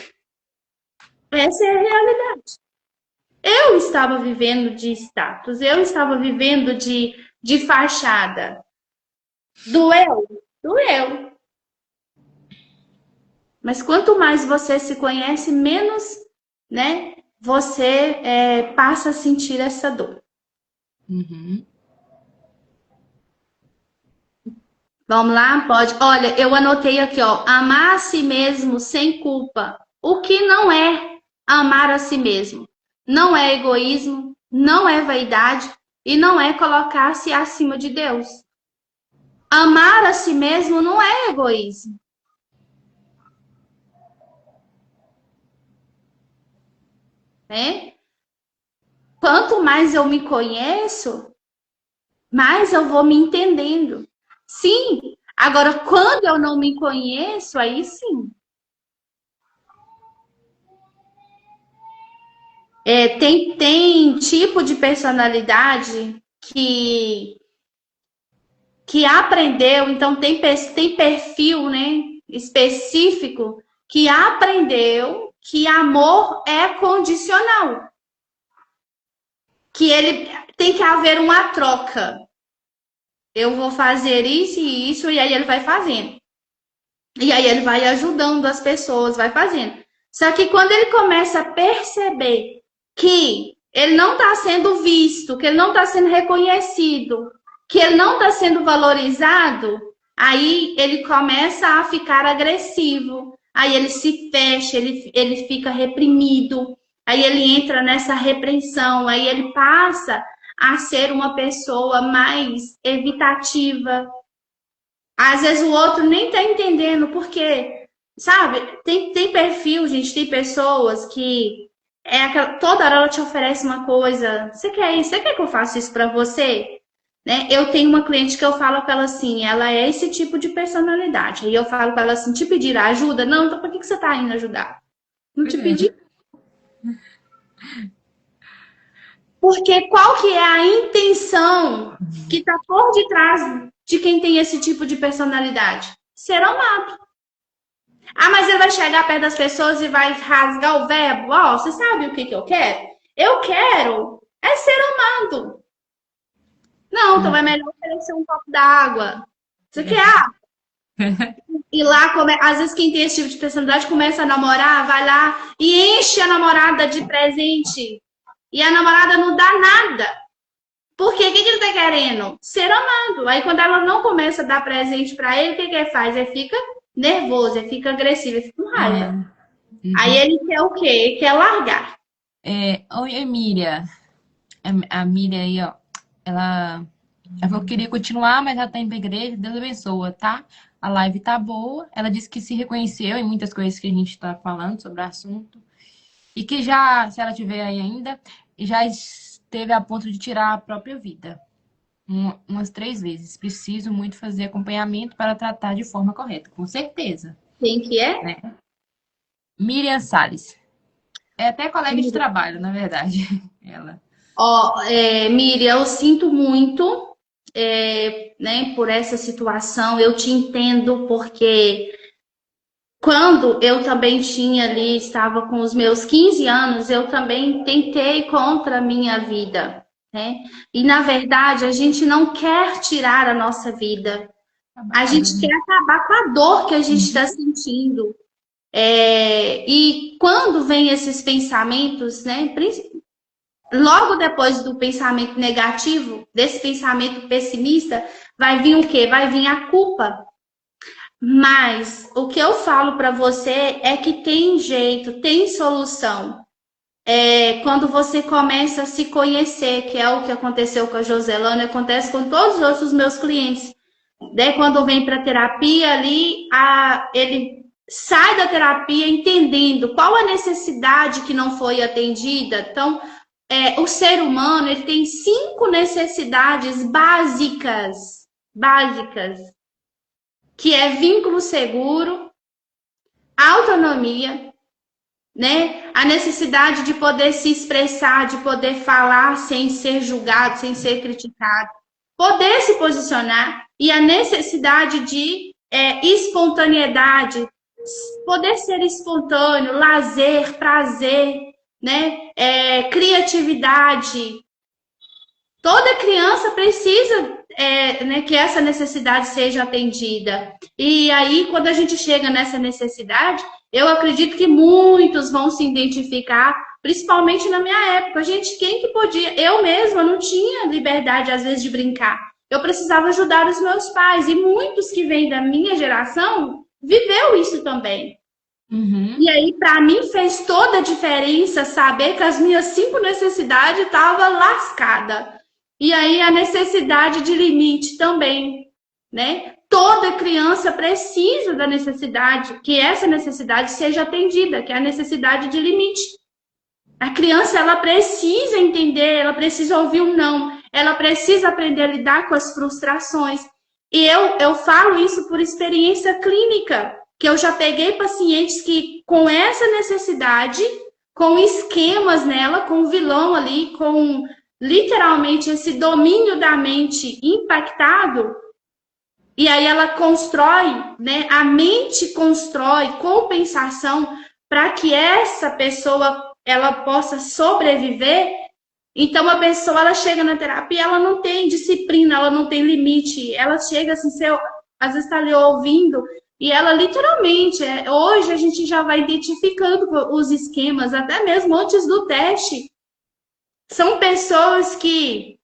Essa é a realidade. Eu estava vivendo de status, eu estava vivendo de fachada. Doeu? Doeu. Mas quanto mais você se conhece, menos, né, você passa a sentir essa dor. Uhum. Vamos lá? Pode. Olha, eu anotei aqui, ó, amar a si mesmo sem culpa. O que não é amar a si mesmo? Não é egoísmo, não é vaidade e não é colocar-se acima de Deus. Amar a si mesmo não é egoísmo. Né? Quanto mais eu me conheço, mais eu vou me entendendo. Sim, agora quando eu não me conheço, aí sim. Tem tipo de personalidade que que aprendeu, então tem perfil, né, específico, que aprendeu que amor é condicional. Que ele tem que haver uma troca. Eu vou fazer isso e isso, e aí ele vai fazendo. E aí ele vai ajudando as pessoas, vai fazendo. Só que quando ele começa a perceber que ele não está sendo visto, que ele não está sendo reconhecido, que ele não está sendo valorizado, aí ele começa a ficar agressivo, aí ele se fecha, ele fica reprimido, aí ele entra nessa repreensão, aí ele passa a ser uma pessoa mais evitativa. Às vezes o outro nem tá entendendo, porque, sabe, tem perfil, gente, tem pessoas que toda hora ela te oferece uma coisa. Você quer isso? Você quer que eu faça isso para você? Né? Eu tenho uma cliente que eu falo para ela assim, ela é esse tipo de personalidade. Aí eu falo para ela assim, te pedir ajuda? Não, então por que você tá indo ajudar? Não te pedi. Porque qual que é a intenção que está por detrás de quem tem esse tipo de personalidade? Ser amado. Ah, mas ele vai chegar perto das pessoas e vai rasgar o verbo. Ó, você sabe o que eu quero? Eu quero é ser amado. Não, então é melhor oferecer um copo d'água. Você quer água? E lá, às vezes quem tem esse tipo de personalidade começa a namorar, vai lá e enche a namorada de presente. E a namorada não dá nada. Por quê? O que ele tá querendo? Ser amado. Aí quando ela não começa a dar presente para ele, o que ele faz? Ele fica nervoso, ele fica agressivo, ele fica com raiva. Aí ele quer o quê? Ele quer largar. Oi, Miriam. A Miriam aí, ó. Ela falou que queria continuar, mas ela tá indo pra igreja. Deus abençoa, tá? A live tá boa. Ela disse que se reconheceu em muitas coisas que a gente tá falando sobre o assunto. E que já, se ela tiver aí ainda, já esteve a ponto de tirar a própria vida. Umas 3 vezes. Preciso muito fazer acompanhamento para tratar de forma correta. Com certeza. Quem que é? Né? Miriam Salles. É até colega de trabalho, na verdade. Ela. Miriam, eu sinto muito né, por essa situação. Eu te entendo porque quando eu também tinha ali, estava com os meus 15 anos, eu também tentei contra a minha vida, né? E, na verdade, a gente não quer tirar a nossa vida. A gente quer acabar com a dor que a gente está sentindo. E quando vem esses pensamentos, né? Logo depois do pensamento negativo, desse pensamento pessimista, vai vir o quê? Vai vir a culpa. Mas o que eu falo para você é que tem jeito, tem solução. Quando você começa a se conhecer, que é o que aconteceu com a Joselane, acontece com todos os outros meus clientes. Quando vem para terapia ali, ele sai da terapia entendendo qual a necessidade que não foi atendida. Então, o ser humano ele tem 5 necessidades básicas, que é vínculo seguro, autonomia, né? A necessidade de poder se expressar, de poder falar sem ser julgado, sem ser criticado, poder se posicionar e a necessidade de espontaneidade, poder ser espontâneo, lazer, prazer, né? Criatividade. Toda criança precisa né, que essa necessidade seja atendida. E aí, quando a gente chega nessa necessidade, eu acredito que muitos vão se identificar, principalmente na minha época. Gente, quem que podia? Eu mesma não tinha liberdade, às vezes, de brincar. Eu precisava ajudar os meus pais. E muitos que vêm da minha geração viveu isso também. Uhum. E aí, para mim, fez toda a diferença saber que as minhas 5 necessidades estavam lascadas. E aí a necessidade de limite também, né? Toda criança precisa da necessidade, que essa necessidade seja atendida, que é a necessidade de limite. A criança, ela precisa entender, ela precisa ouvir um não, ela precisa aprender a lidar com as frustrações. E eu falo isso por experiência clínica, que eu já peguei pacientes que com essa necessidade, com esquemas nela, com o vilão ali, com literalmente esse domínio da mente impactado, E aí ela constrói, né? A mente constrói compensação para que essa pessoa ela possa sobreviver. Então a pessoa ela chega na terapia, ela não tem disciplina, ela não tem limite, ela chega assim, você às vezes está ali ouvindo e ela literalmente, hoje a gente já vai identificando os esquemas, até mesmo antes do teste. São pessoas que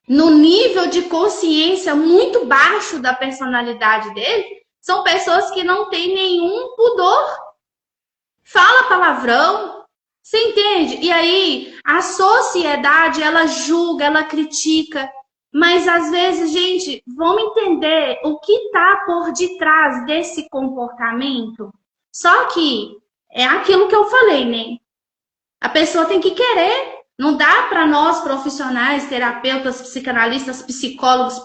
no nível de consciência muito baixo da personalidade dele, são pessoas que não têm nenhum pudor. Fala palavrão, você entende? E aí, a sociedade, ela julga, ela critica, mas às vezes, gente, vamos entender o que está por detrás desse comportamento? Só que é aquilo que eu falei, né? A pessoa tem que querer. Não dá para nós, profissionais, terapeutas, psicanalistas, psicólogos,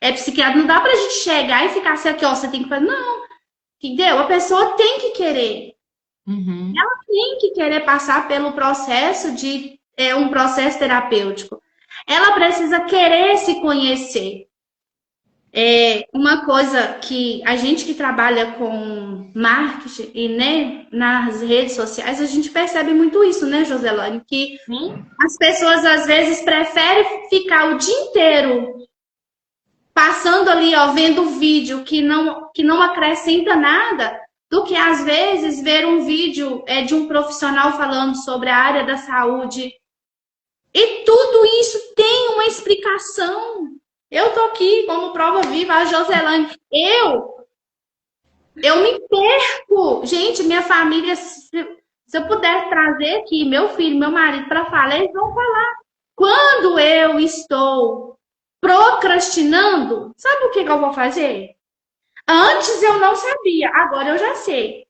psiquiatras, não dá para a gente chegar e ficar assim, aqui, ó, você tem que fazer. Não, entendeu? A pessoa tem que querer. Uhum. Ela tem que querer passar pelo processo de um processo terapêutico. Ela precisa querer se conhecer. Uma coisa que a gente que trabalha com marketing e, né, nas redes sociais, a gente percebe muito isso, né, Joselane? Que Sim. as pessoas às vezes preferem ficar o dia inteiro passando ali, ó, vendo vídeo que não acrescenta nada, do que às vezes ver um vídeo de um profissional falando sobre a área da saúde. E tudo isso tem uma explicação. Eu tô aqui como prova viva, a Joselane. Eu me perco. Gente, minha família, se eu puder trazer aqui meu filho, meu marido para falar, eles vão falar. Quando eu estou procrastinando, sabe o que eu vou fazer? Antes eu não sabia, agora eu já sei.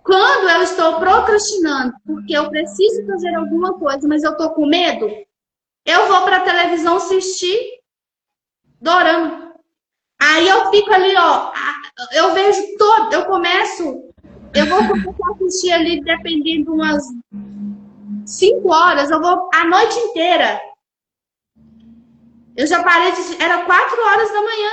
Quando eu estou procrastinando, porque eu preciso fazer alguma coisa, mas eu tô com medo, eu vou para a televisão assistir dorama. Aí eu fico ali, ó, eu vejo todo, eu vou começar a assistir ali, dependendo de umas 5 horas, eu vou a noite inteira. Eu já parei de. Era 4 horas da manhã.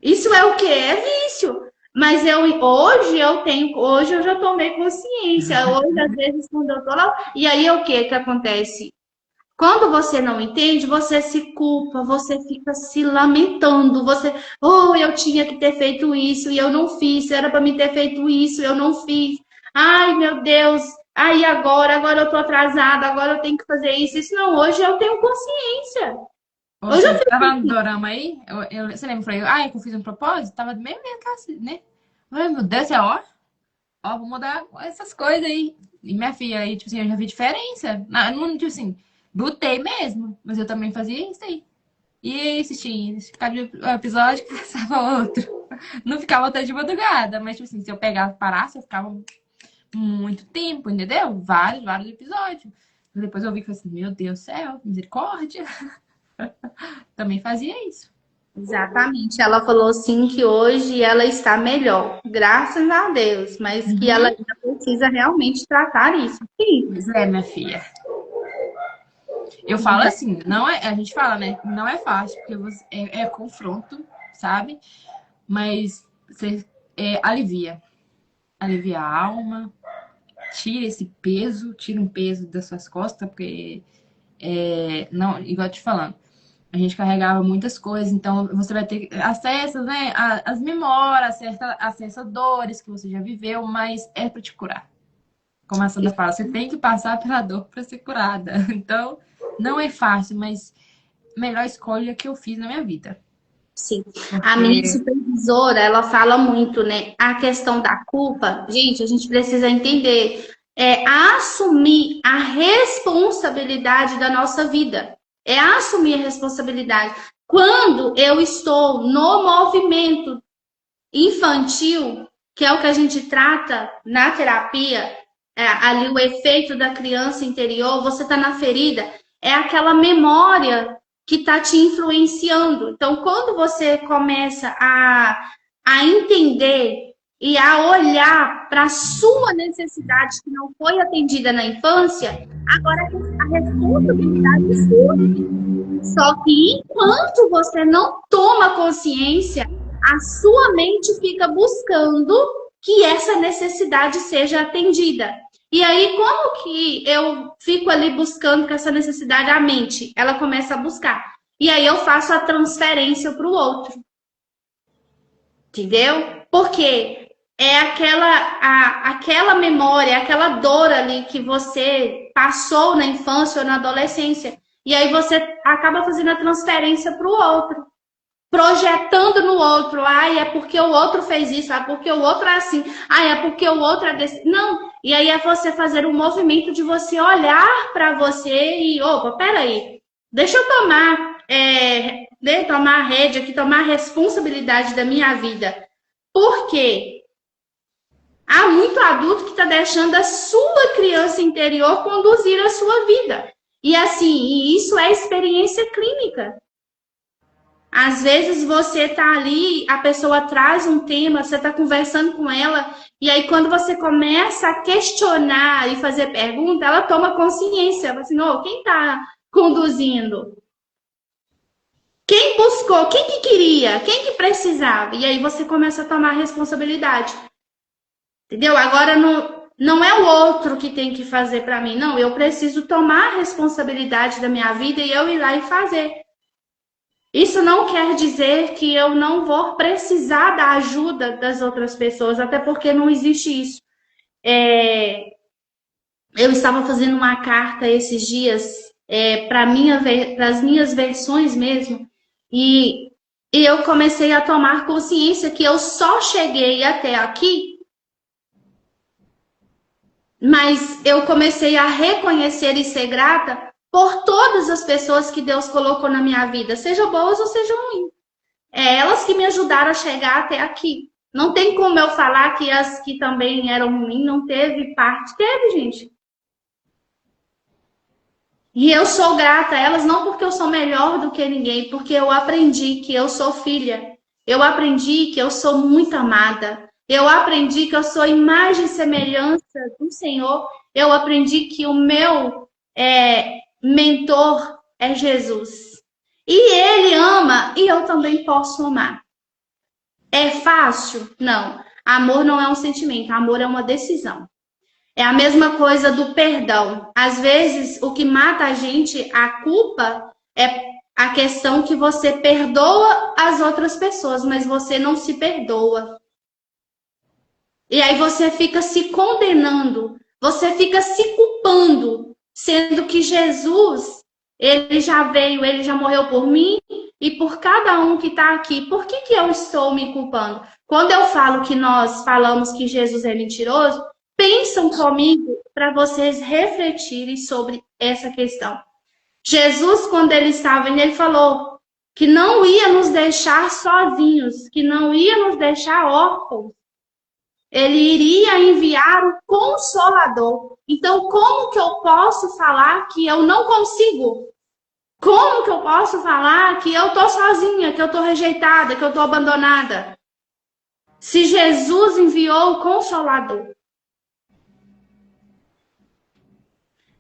Isso é o quê? É vício. Mas hoje eu já tomei consciência. Hoje, às vezes, quando eu tô lá. E aí o que acontece? Quando você não entende, você se culpa, você fica se lamentando, eu tinha que ter feito isso e eu não fiz, era para me ter feito isso, eu não fiz. Ai, meu Deus, aí agora eu tô atrasada, agora eu tenho que fazer isso. Isso não, hoje eu tenho consciência. Hoje eu Você tava no dorama aí? Você lembra? Eu falei, que eu fiz um propósito? Tava meio assim, né? Ai, meu Deus, vou mudar essas coisas aí. E minha filha aí, tipo assim, eu já vi diferença. Não, tipo assim, lutei mesmo, mas eu também fazia isso aí. E assistindo, ficava de um episódio, passava outro. Não ficava até de madrugada, mas tipo assim, se eu pegasse, parasse, eu ficava muito tempo, entendeu? Vários episódios. Depois eu vi que eu falei assim, meu Deus do céu, misericórdia. Também fazia isso. Exatamente. Ela falou assim que hoje ela está melhor, graças a Deus, mas que ela ainda precisa realmente tratar isso. Sim. Pois é, minha filha. Eu falo assim, não é, a gente fala, né? Não é fácil, porque é confronto, sabe? Mas você alivia. Alivia a alma, tira esse peso, tira um peso das suas costas, porque não, igual eu te falando, a gente carregava muitas coisas, então você vai ter acesso, né, às memórias, acesso a dores que você já viveu, mas é para te curar. Como a Sandra fala, você tem que passar pela dor para ser curada. Então, não é fácil, mas melhor escolha que eu fiz na minha vida. Sim. A minha supervisora, ela fala muito, né? A questão da culpa, gente, a gente precisa entender. Assumir a responsabilidade da nossa vida. É assumir a responsabilidade. Quando eu estou no movimento infantil, que é o que a gente trata na terapia, ali o efeito da criança interior, você está na ferida, é aquela memória que está te influenciando. Então, quando você começa a entender e a olhar para a sua necessidade que não foi atendida na infância, agora a responsabilidade é sua. Só que enquanto você não toma consciência, a sua mente fica buscando que essa necessidade seja atendida. E aí, como que eu fico ali buscando que essa necessidade, a mente, ela começa a buscar. E aí eu faço a transferência para o outro. Entendeu? Porque é aquela memória, aquela dor ali que você passou na infância ou na adolescência. E aí você acaba fazendo a transferência para o outro. Projetando no outro. Ai, é porque o outro fez isso. Ah, porque o outro é assim. Ah, é porque o outro é desse. Não. E aí é você fazer um movimento de você olhar para você e, opa, peraí. Deixa eu tomar a rédea aqui, tomar a responsabilidade da minha vida. Por quê? Há muito adulto que está deixando a sua criança interior conduzir a sua vida. E assim, isso é experiência clínica. Às vezes você está ali, a pessoa traz um tema, você está conversando com ela, e aí quando você começa a questionar e fazer pergunta, ela toma consciência. Assim, oh, quem está conduzindo? Quem buscou? Quem que queria? Quem que precisava? E aí você começa a tomar responsabilidade. Entendeu? Agora não é o outro que tem que fazer para mim. Não, eu preciso tomar a responsabilidade da minha vida e eu ir lá e fazer. Isso não quer dizer que eu não vou precisar da ajuda das outras pessoas, até porque não existe isso. Eu estava fazendo uma carta esses dias para as minhas versões mesmo, e eu comecei a tomar consciência que eu só cheguei até aqui, mas eu comecei a reconhecer e ser grata por todas as pessoas que Deus colocou na minha vida, sejam boas ou sejam ruins. É elas que me ajudaram a chegar até aqui. Não tem como eu falar que as que também eram ruins não teve parte. Teve, gente. E eu sou grata a elas não porque eu sou melhor do que ninguém, porque eu aprendi que eu sou filha. Eu aprendi que eu sou muito amada. Eu aprendi que eu sou imagem e semelhança do Senhor. Eu aprendi que o meu mentor é Jesus. E ele ama e eu também posso amar. É fácil? Não. Amor não é um sentimento, amor é uma decisão. É a mesma coisa do perdão. Às vezes, o que mata a gente, a culpa, é a questão que você perdoa as outras pessoas, mas você não se perdoa. E aí você fica se condenando, você fica se culpando, sendo que Jesus, ele já veio, ele já morreu por mim e por cada um que está aqui. Por que eu estou me culpando? Quando eu falo que nós falamos que Jesus é mentiroso, pensam comigo para vocês refletirem sobre essa questão. Jesus, quando ele estava indo, ele falou que não ia nos deixar sozinhos, que não ia nos deixar órfãos. Ele iria enviar o Consolador. Então, como que eu posso falar que eu não consigo? Como que eu posso falar que eu estou sozinha, que eu estou rejeitada, que eu estou abandonada? Se Jesus enviou o Consolador.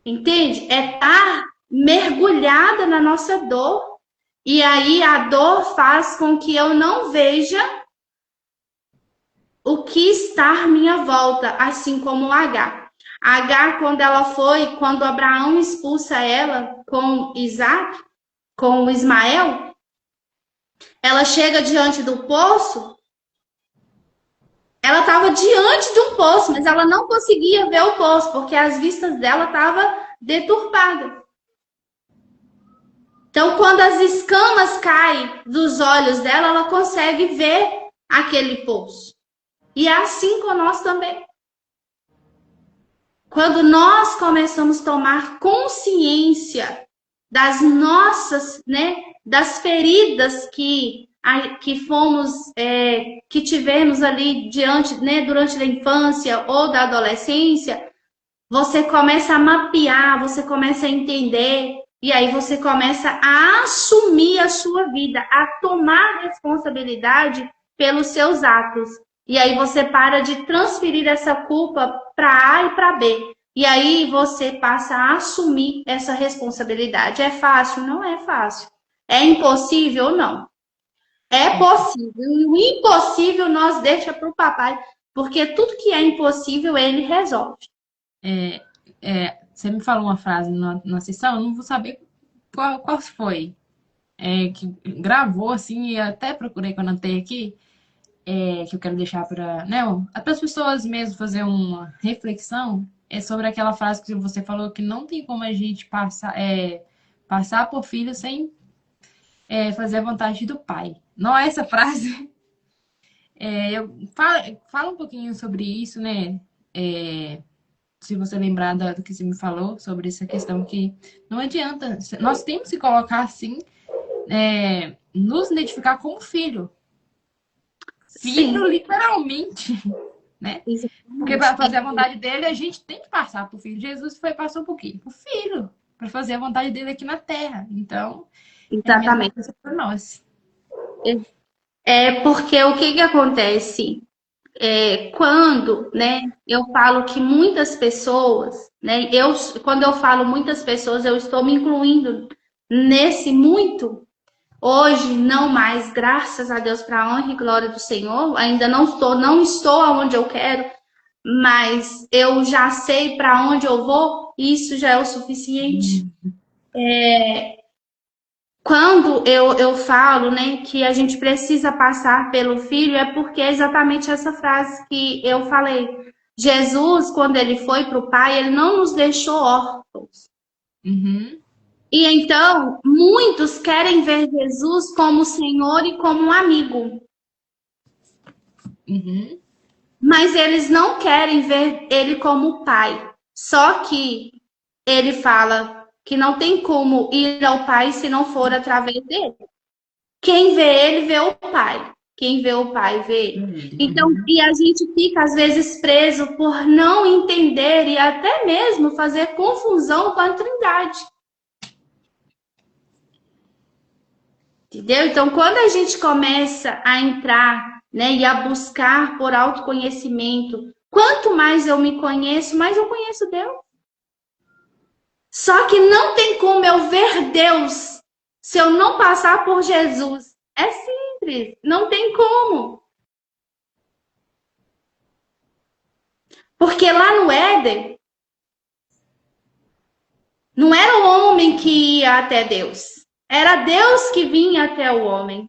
Entende? É estar mergulhada na nossa dor. E aí a dor faz com que eu não veja o que está à minha volta, assim como Agar. Agar, quando Abraão expulsa ela com Isaac, com Ismael, ela chega diante do poço. Ela estava diante de um poço, mas ela não conseguia ver o poço, porque as vistas dela estavam deturpadas. Então, quando as escamas caem dos olhos dela, ela consegue ver aquele poço. E é assim com nós também. Quando nós começamos a tomar consciência das nossas, das feridas que tivemos ali durante a infância ou da adolescência, você começa a mapear, você começa a entender, e aí você começa a assumir a sua vida, a tomar responsabilidade pelos seus atos. E aí você para de transferir essa culpa para A e para B. E aí você passa a assumir essa responsabilidade. É fácil? Não é fácil. É impossível? Não. É possível. E o impossível nós deixa para o papai, porque tudo que é impossível ele resolve. Você me falou uma frase na sessão, eu não vou saber qual foi. Que gravou assim, e até procurei quando eu anotei aqui, que eu quero deixar para, né, para as pessoas mesmo fazer uma reflexão, é sobre aquela frase que você falou que não tem como a gente passar por filho sem fazer a vontade do pai. Não é essa frase? Fala um pouquinho sobre isso, né? Se você lembrar do que você me falou sobre essa questão que não adianta, nós temos que colocar assim, nos identificar como filho. Filho, Sim, literalmente, né? Porque para fazer a exatamente. vontade dele, a gente tem que passar por filho. Jesus passou por quê? Por filho, para fazer a vontade dele aqui na terra. Então, é a mesma Exatamente. coisa para nós. É porque o que que acontece? Quando, né, eu falo que muitas pessoas, né, quando eu falo muitas pessoas, eu estou me incluindo nesse muito. Hoje, não mais, graças a Deus, para a honra e glória do Senhor, ainda não estou aonde eu quero, mas eu já sei para onde eu vou, e isso já é o suficiente. Quando eu falo, né, que a gente precisa passar pelo filho, é porque é exatamente essa frase que eu falei. Jesus, quando ele foi para o Pai, ele não nos deixou órfãos. Uhum, E então, muitos querem ver Jesus como Senhor e como um amigo, uhum, mas eles não querem ver ele como Pai. Só que ele fala que não tem como ir ao Pai se não for através dele. Quem vê ele vê o pai. Quem vê o pai vê ele. Então, uhum. e a gente fica às vezes preso por não entender e até mesmo fazer confusão com a Trindade. Entendeu? Então, quando a gente começa a entrar, né, e a buscar por autoconhecimento, quanto mais eu me conheço, mais eu conheço Deus. Só que não tem como eu ver Deus se eu não passar por Jesus. É simples, não tem como. Porque lá no Éden, não era o homem que ia até Deus. Era Deus que vinha até o homem.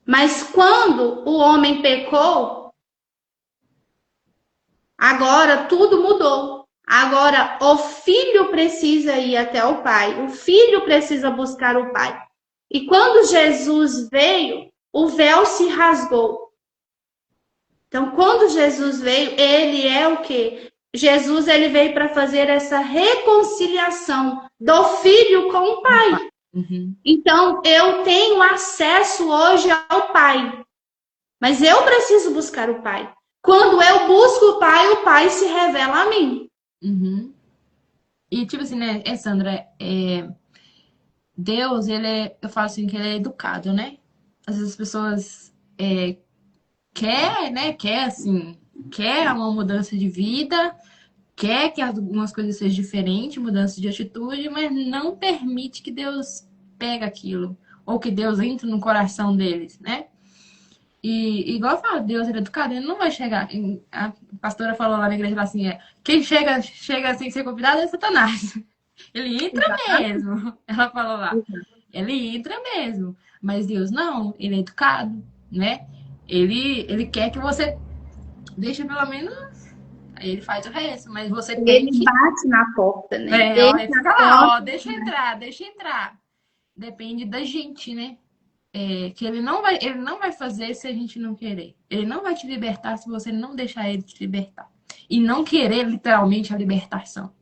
Mas quando o homem pecou, agora tudo mudou. Agora o filho precisa ir até o pai. O filho precisa buscar o pai. E quando Jesus veio, o véu se rasgou. Então, quando Jesus veio, ele é o quê? Jesus ele veio para fazer essa reconciliação do filho com o pai. Uhum. Então, eu tenho acesso hoje ao pai, mas eu preciso buscar o pai. Quando eu busco o pai se revela a mim. Uhum. E tipo assim, né, Sandra, Deus, eu falo assim, que ele é educado, né? Às vezes as pessoas quer assim, quer uma mudança de vida, quer que algumas coisas sejam diferentes, mudança de atitude, mas não permite que Deus pegue aquilo, ou que Deus entre no coração deles, né? E igual eu falo, Deus ele é educado, ele não vai chegar. A pastora falou lá na igreja assim, quem chega sem ser convidado é Satanás. Ele entra mesmo. Ela falou lá. Ele entra mesmo. Mas Deus não, ele é educado, né? Ele quer que você deixe pelo menos. Aí ele faz o resto, mas você tem Ele que. bate na porta, né? Ó, Deixa ele a fica lá, ó, porta. deixa entrar, deixa entrar. Depende da gente, né? Que ele não vai fazer se a gente não querer. Ele não vai te libertar se você não deixar ele te libertar. E não querer literalmente a libertação.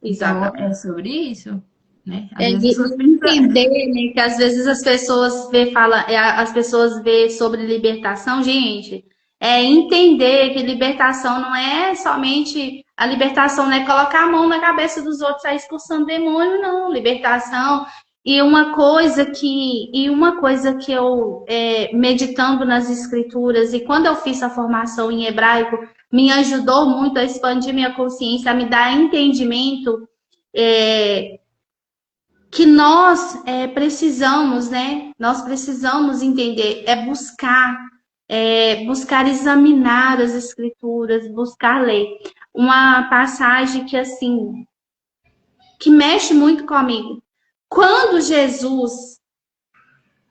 Então, é Exatamente. sobre isso, né? Às vezes as pessoas E pensam. entender, né, que às vezes as pessoas as pessoas vê sobre libertação, gente, é entender que libertação não é somente a libertação, não é colocar a mão na cabeça dos outros e sair expulsando demônio, não. Libertação E uma coisa que eu, meditando nas escrituras, e quando eu fiz a formação em hebraico, me ajudou muito a expandir minha consciência, a me dar entendimento, que nós precisamos, né? Nós precisamos entender, buscar examinar as escrituras, buscar ler. Uma passagem que, assim, que mexe muito comigo. Quando Jesus,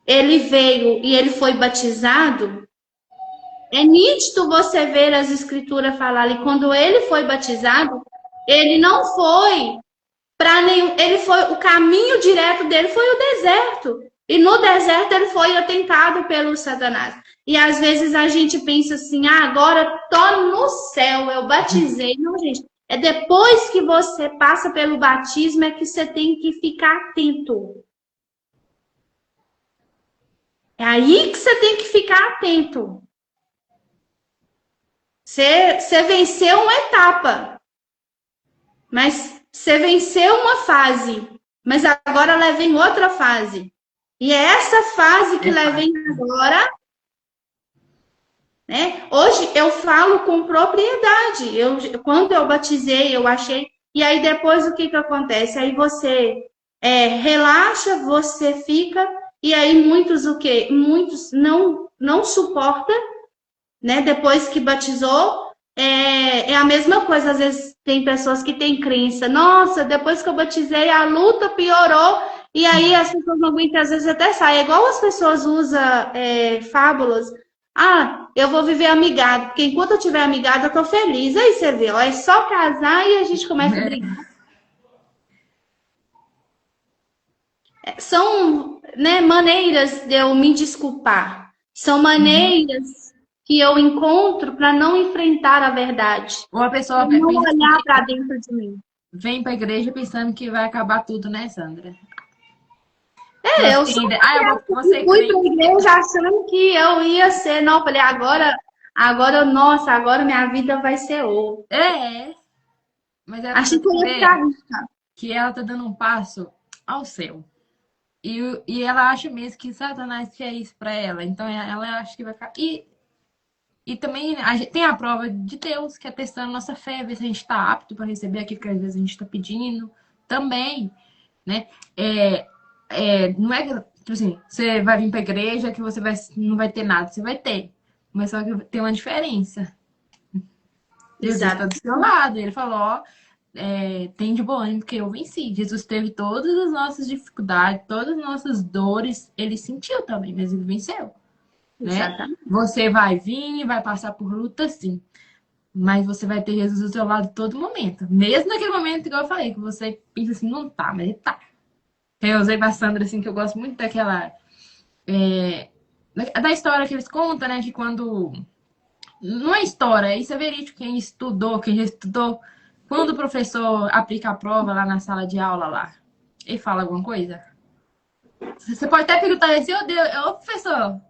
ele veio e ele foi batizado, é nítido você ver as escrituras falarem, quando ele foi batizado, ele não foi para nenhum, ele foi, o caminho direto dele foi o deserto. E no deserto ele foi tentado pelo Satanás. E às vezes a gente pensa assim, agora tô no céu, eu batizei. Não, gente, é depois que você passa pelo batismo é que você tem que ficar atento. É aí que você tem que ficar atento. Você venceu uma etapa, mas você venceu uma fase, mas agora leva em outra fase. E é essa fase que leva em agora, né? Hoje eu falo com propriedade. Quando eu batizei, eu achei. E aí depois o que acontece? Aí você relaxa, você fica. E aí muitos o quê? Muitos não suportam, né? Depois que batizou, é a mesma coisa. Às vezes tem pessoas que têm crença. Nossa, depois que eu batizei, a luta piorou. E aí as pessoas não aguentam, às vezes até sai. É igual as pessoas usam fábulas. Eu vou viver amigado, porque enquanto eu tiver amigado, eu tô feliz. Aí você vê, ó, é só casar e a gente começa a brigar. São, né, maneiras de eu me desculpar. São maneiras que eu encontro para não enfrentar a verdade. Ou a pessoa não olhar para dentro de mim. Vem para a igreja pensando que vai acabar tudo, né, Sandra? Eu fui para a igreja achando que eu ia ser. Não, eu falei, agora minha vida vai ser outra. Mas ela achei que eu ia ficar rica. Que ela tá dando um passo ao céu. E ela acha mesmo que Satanás quer isso para ela. Então ela acha que vai ficar. E também tem a prova de Deus, que é testando nossa fé, ver se a gente está apto para receber aquilo que às vezes a gente está pedindo. Também, né? Não é que, tipo assim, você vai vir para a igreja que você não vai ter nada. Você vai ter. Mas só que tem uma diferença. Jesus está do seu lado. Ele falou, tem de bom ânimo, porque eu venci. Jesus teve todas as nossas dificuldades, todas as nossas dores. Ele sentiu também, mas ele venceu. Né? Você vai vir, vai passar por luta, sim. Mas você vai ter Jesus do seu lado todo momento. Mesmo naquele momento, igual eu falei, que você pensa assim, não tá, mas ele tá. Eu usei pra Sandra, assim, que eu gosto muito daquela... da história que eles contam, né? Que quando... Não é história, isso é verídico. Quem já estudou... Quando o professor aplica a prova lá na sala de aula, lá, ele fala alguma coisa? Você pode até perguntar assim, ô Deus, ô professor...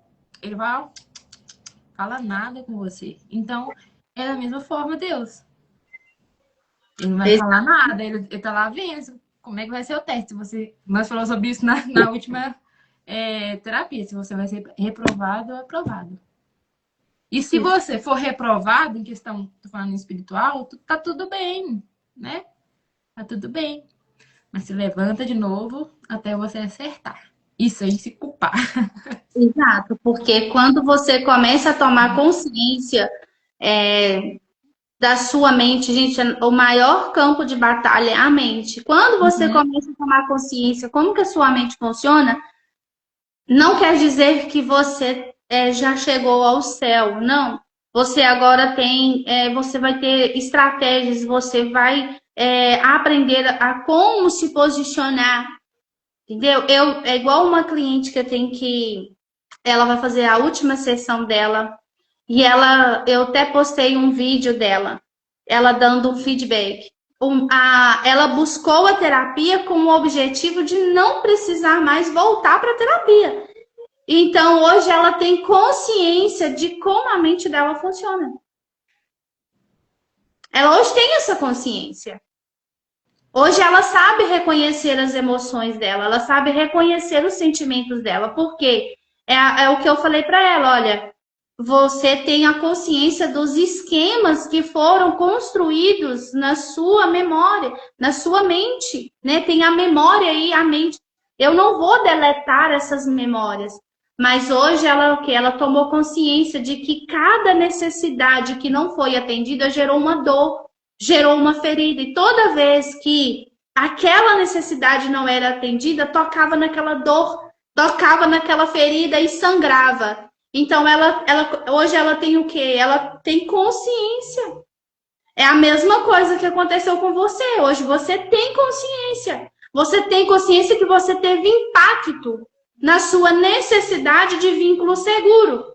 Ele vai, fala nada com você. Então, é da mesma forma Deus. Ele não vai falar nada, ele tá lá vendo como é que vai ser o teste. Nós falamos sobre isso na última terapia, se você vai ser reprovado ou aprovado. E se você for reprovado em questão, tô falando espiritual, tá tudo bem, né? Tá tudo bem. Mas se levanta de novo até você acertar. Isso aí, se culpar. Exato, porque quando você começa a tomar consciência da sua mente, gente, o maior campo de batalha é a mente. Quando você começa a tomar consciência como que a sua mente funciona, não quer dizer que você já chegou ao céu, não. Você agora você vai ter estratégias, você vai aprender a como se posicionar. Entendeu? É igual uma cliente que eu tenho que... Ela vai fazer a última sessão dela. E eu até postei um vídeo dela. Ela dando um feedback. Ela buscou a terapia com o objetivo de não precisar mais voltar para a terapia. Então, hoje ela tem consciência de como a mente dela funciona. Ela hoje tem essa consciência. Hoje ela sabe reconhecer as emoções dela, ela sabe reconhecer os sentimentos dela, porque é o que eu falei para ela, olha, você tem a consciência dos esquemas que foram construídos na sua memória, na sua mente, né? Tem a memória e a mente. Eu não vou deletar essas memórias, mas hoje ela o que? Ela tomou consciência de que cada necessidade que não foi atendida gerou uma dor, gerou uma ferida, e toda vez que aquela necessidade não era atendida, tocava naquela dor, tocava naquela ferida e sangrava. Então, hoje ela tem o quê? Ela tem consciência. É a mesma coisa que aconteceu com você. Hoje você tem consciência. Você tem consciência que você teve impacto na sua necessidade de vínculo seguro.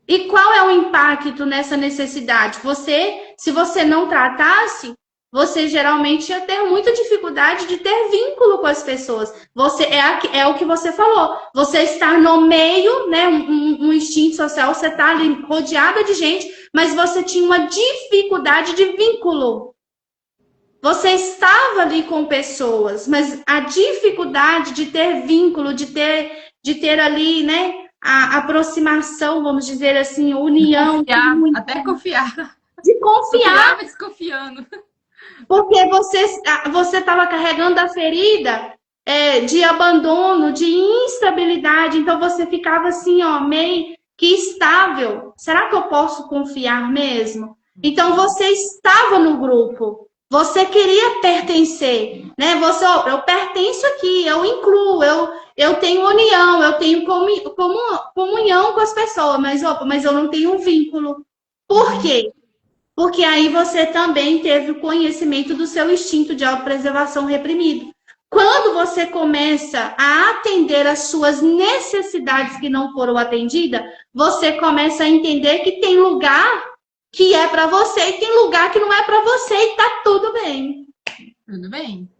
E qual é o impacto nessa necessidade? Se você não tratasse, você geralmente ia ter muita dificuldade de ter vínculo com as pessoas. É o que você falou. Você está no meio, né, um instinto social, você está ali rodeada de gente, mas você tinha uma dificuldade de vínculo. Você estava ali com pessoas, mas a dificuldade de ter vínculo, de ter ali, né, a aproximação, vamos dizer assim, união. Confiar, até confiar. De confiar. Confiava desconfiando. Porque você estava carregando a ferida de abandono, de instabilidade. Então você ficava assim, ó, meio que estável. Será que eu posso confiar mesmo? Então você estava no grupo. Você queria pertencer, né? Eu pertenço aqui, eu incluo, eu tenho união, eu tenho comunhão com as pessoas, mas eu não tenho um vínculo. Por quê? Porque aí você também teve o conhecimento do seu instinto de autopreservação reprimido. Quando você começa a atender as suas necessidades que não foram atendidas, você começa a entender que tem lugar que é para você e tem lugar que não é para você e tá tudo bem. Tudo bem.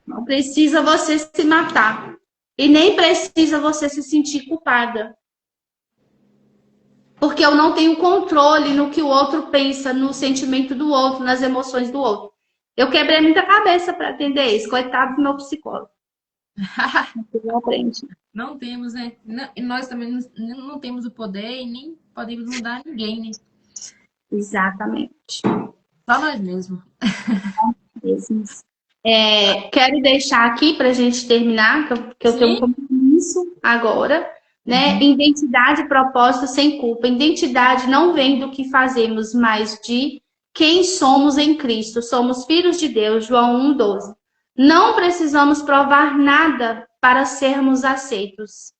Não precisa você se matar. E nem precisa você se sentir culpada. Porque eu não tenho controle no que o outro pensa, no sentimento do outro, nas emoções do outro. Eu quebrei muita cabeça para atender isso. Coitado do meu psicólogo. Não aprende. Não temos, né? E nós também não temos o poder e nem podemos mudar ninguém, né? Exatamente. Só nós mesmos. Quero deixar aqui para a gente terminar, que eu tenho um compromisso agora. Né? Identidade e propósito sem culpa. Identidade não vem do que fazemos, mas de quem somos em Cristo. Somos filhos de Deus, João 1,12. Não precisamos provar nada para sermos aceitos.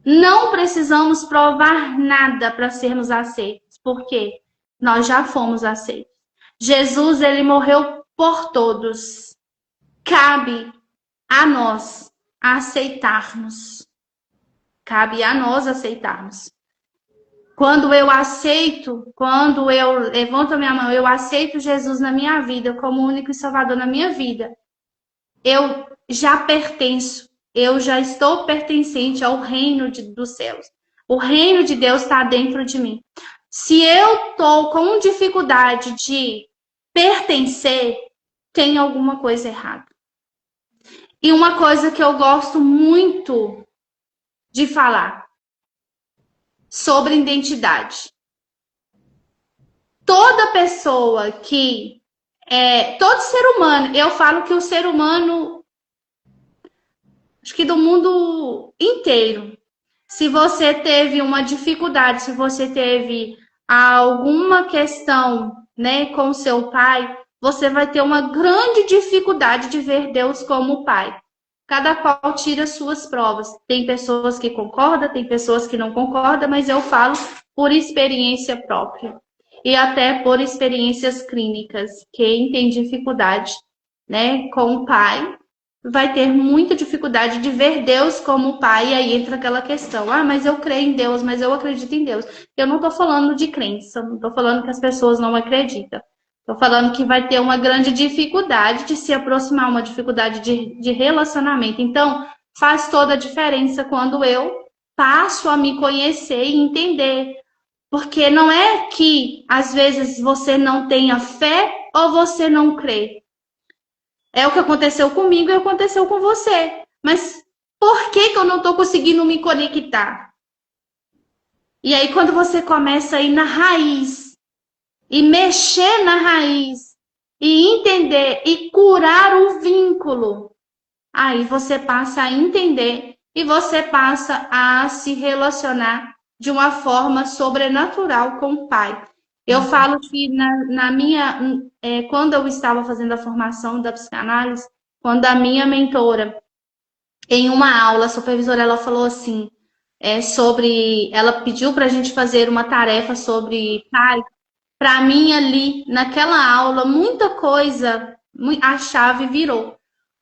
Não precisamos provar nada para sermos aceitos. Por quê? Nós já fomos aceitos. Jesus, ele morreu por todos. Cabe a nós aceitarmos. Cabe a nós aceitarmos. Quando eu levanto a minha mão, eu aceito Jesus na minha vida, como único e salvador na minha vida, eu já pertenço, eu já estou pertencente ao reino dos céus. O reino de Deus está dentro de mim. Se eu estou com dificuldade de pertencer, tem alguma coisa errada. E uma coisa que eu gosto muito de falar sobre identidade. Toda pessoa que todo ser humano, eu falo que o ser humano, acho que do mundo inteiro, se você teve uma dificuldade, se você teve alguma questão, né, com seu pai, você vai ter uma grande dificuldade de ver Deus como pai. Cada qual tira suas provas. Tem pessoas que concordam, tem pessoas que não concordam, mas eu falo por experiência própria. E até por experiências clínicas. Quem tem dificuldade, né, com o pai, vai ter muita dificuldade de ver Deus como pai. E aí entra aquela questão. Ah, mas eu creio em Deus, mas eu acredito em Deus. Eu não estou falando de crença, não estou falando que as pessoas não acreditam. Estou falando que vai ter uma grande dificuldade de se aproximar, uma dificuldade de relacionamento. Então, faz toda a diferença quando eu passo a me conhecer e entender. Porque não é que, às vezes, você não tenha fé ou você não crê. É o que aconteceu comigo e aconteceu com você. Mas por que que eu não estou conseguindo me conectar? E aí, quando você começa a ir na raiz, e mexer na raiz, e entender, e curar o vínculo, aí você passa a entender e você passa a se relacionar de uma forma sobrenatural com o Pai. Eu falo que na minha, quando eu estava fazendo a formação da psicanálise, quando a minha mentora, em uma aula, a supervisora, ela falou assim, ela pediu para a gente fazer uma tarefa sobre Pai. Para mim ali, naquela aula, muita coisa, a chave virou.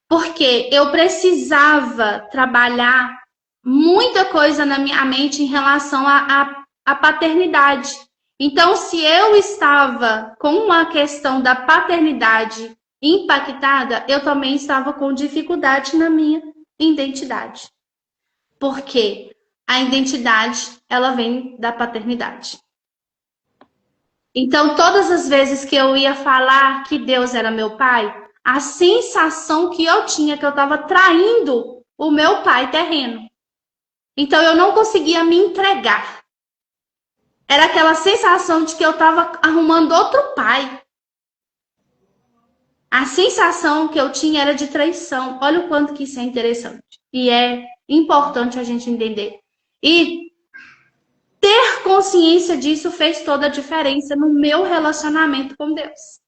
Porque eu precisava trabalhar muita coisa na minha mente em relação à paternidade. Então, se eu estava com uma questão da paternidade impactada, eu também estava com dificuldade na minha identidade. Porque a identidade, ela vem da paternidade. Então, todas as vezes que eu ia falar que Deus era meu pai, a sensação que eu tinha que eu estava traindo o meu pai terreno. Então, eu não conseguia me entregar. Era aquela sensação de que eu estava arrumando outro pai. A sensação que eu tinha era de traição. Olha o quanto que isso é interessante. E é importante a gente entender. E ter consciência disso fez toda a diferença no meu relacionamento com Deus.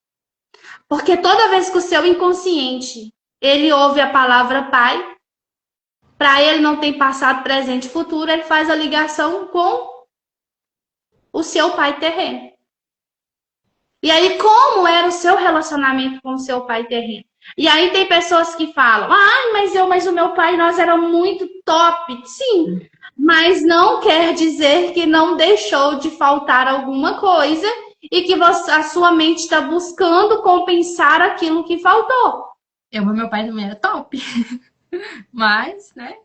Porque toda vez que o seu inconsciente, ele ouve a palavra pai, para ele não tem passado, presente e futuro, ele faz a ligação com o seu pai terreno. E aí, como era o seu relacionamento com o seu pai terreno? E aí tem pessoas que falam, mas o meu pai, nós era muito top. Sim, mas não quer dizer que não deixou de faltar alguma coisa e que a sua mente está buscando compensar aquilo que faltou. Meu pai também era top. Mas, né?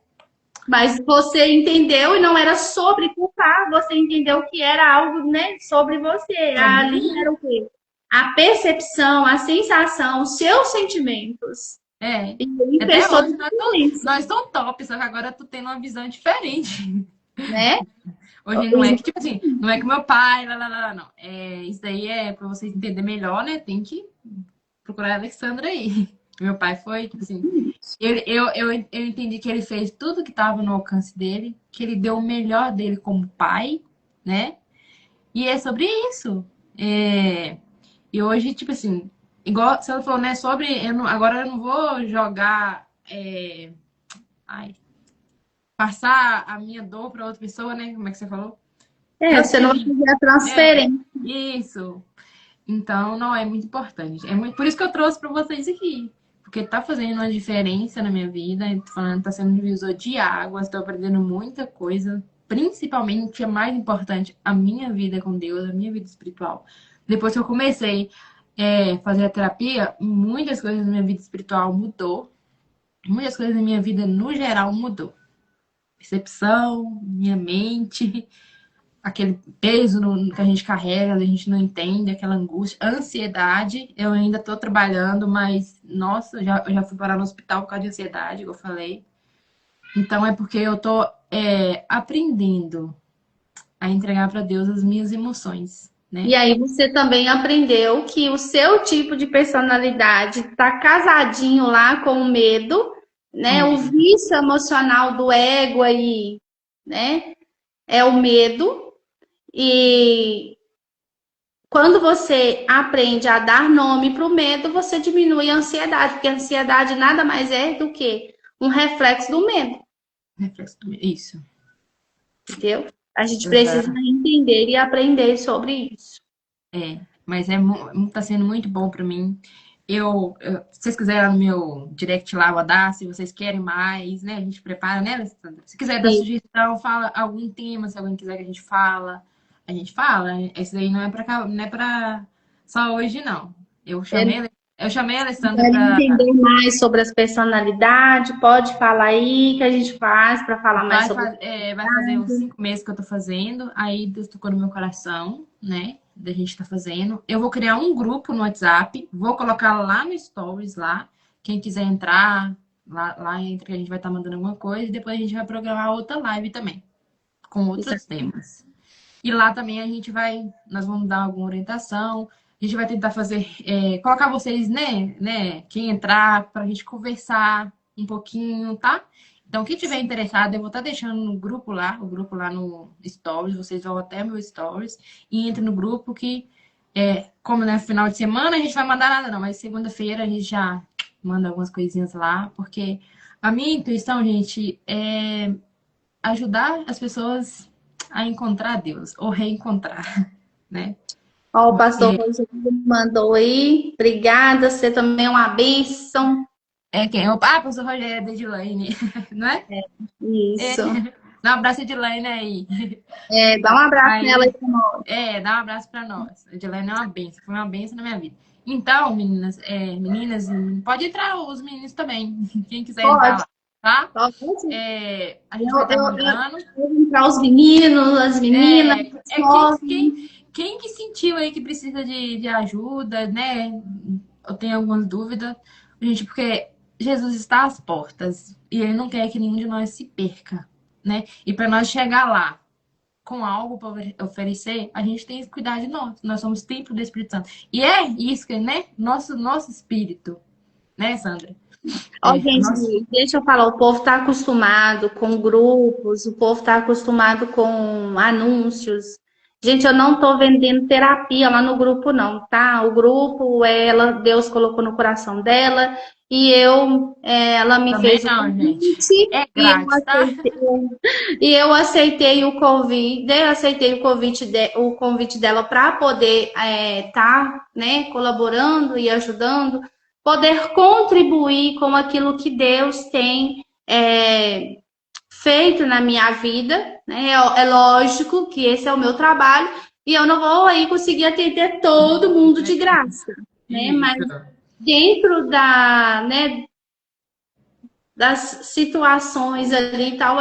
Mas você entendeu e não era sobre culpar, você entendeu que era algo, né, sobre você. Ali era o quê? A percepção, a sensação, os seus sentimentos. E até hoje nós estamos top, só que agora tu tendo uma visão diferente. Né? Hoje não é que, tipo assim, não é que meu pai, não. Isso daí é pra vocês entenderem melhor, né? Tem que procurar a Alexandra aí. Meu pai foi, tipo assim, eu entendi que ele fez tudo que estava no alcance dele, que ele deu o melhor dele como pai, né? E é sobre isso. E hoje, tipo assim, igual você falou, né? Agora eu não vou jogar. Passar a minha dor para outra pessoa, né? Como é que você falou? Você não vai fazer a transferência. Isso. Então, não é muito importante. Por isso que eu trouxe para vocês aqui. Porque tá fazendo uma diferença na minha vida. Tô falando, tá sendo um divisor de águas, tô aprendendo muita coisa. Principalmente, é mais importante, a minha vida com Deus, a minha vida espiritual. Depois que eu comecei a fazer a terapia, muitas coisas na minha vida espiritual mudou. Muitas coisas na minha vida, no geral, mudou. Percepção, minha mente, aquele peso que a gente carrega, a gente não entende, aquela angústia, ansiedade. Eu ainda estou trabalhando, mas, nossa, eu já fui parar no hospital por causa de ansiedade, como eu falei. Então, é porque eu estou aprendendo a entregar para Deus as minhas emoções, né? E aí você também aprendeu que o seu tipo de personalidade está casadinho lá com o medo, né? O vício emocional do ego aí, né? É o medo. E quando você aprende a dar nome para o medo, você diminui a ansiedade, porque a ansiedade nada mais é do que um reflexo do medo. Reflexo do medo, isso. Entendeu? A gente precisa entender e aprender sobre isso. Mas tá sendo muito bom para mim. Se vocês quiserem no meu direct lá, mandar, se vocês querem mais, né? A gente prepara, né, Alessandra? Se quiser dar sugestão, fala algum tema, se alguém quiser que a gente fala. Esse daí não é pra só hoje, não. Eu chamei a Alessandra para entender mais sobre as personalidades, pode falar aí que a gente faz para falar mais sobre. Vai fazer uns 5 meses que eu tô fazendo, aí Deus tocou no meu coração, né? Da gente tá fazendo. Eu vou criar um grupo no WhatsApp, vou colocar lá no Stories lá, quem quiser entrar, lá entre a gente vai estar mandando alguma coisa e depois a gente vai programar outra live também, com Isso. outros temas. E lá também nós vamos dar alguma orientação, a gente vai tentar fazer, colocar vocês, né, quem entrar, para a gente conversar um pouquinho, tá? Então, quem tiver interessado, eu vou estar deixando no grupo lá, o grupo lá no Stories, vocês vão até meu Stories e entrem no grupo que, como não é final de semana, a gente vai mandar nada não, mas segunda-feira a gente já manda algumas coisinhas lá, porque a minha intuição, gente, é ajudar as pessoas a encontrar Deus, ou reencontrar, né? Ó, o pastor Porque Rogério mandou aí. Obrigada, você também é uma bênção. é quem? Pastor Rogério da Edilane, não é? É, Isso. dá um abraço, Edilane, aí. É, dá um abraço nela aí Aí, pra nós. dá um abraço pra nós. A Edilane é uma benção, foi uma benção na minha vida. Então, meninas, pode entrar os meninos também, quem quiser entrar Pode, lá, tá? pode. A gente vai estar mandando. Eu vou entrar os meninos, as meninas, os jovens. Quem que sentiu aí que precisa de ajuda, né? Eu tenho algumas dúvidas, gente, porque Jesus está às portas e ele não quer que nenhum de nós se perca, né? E para nós chegar lá com algo para oferecer, a gente tem que cuidar de nós. Nós somos templo do Espírito Santo. E é isso que, né? Nosso espírito, né, Sandra? Ó, Nosso... gente, deixa eu falar, o povo está acostumado com grupos, o povo está acostumado com anúncios. Gente, eu não estou vendendo terapia lá no grupo, não, tá? O grupo, Deus colocou no coração dela e ela me Também fez o não, gente. convite É e eu grátis, tá? aceitei, e eu aceitei o convite, o convite dela para poder estar, né, colaborando e ajudando, poder contribuir com aquilo que Deus tem feito na minha vida, né? É lógico que esse é o meu trabalho e eu não vou aí conseguir atender todo mundo de graça, né? Mas Isso. dentro né, das situações ali e tal,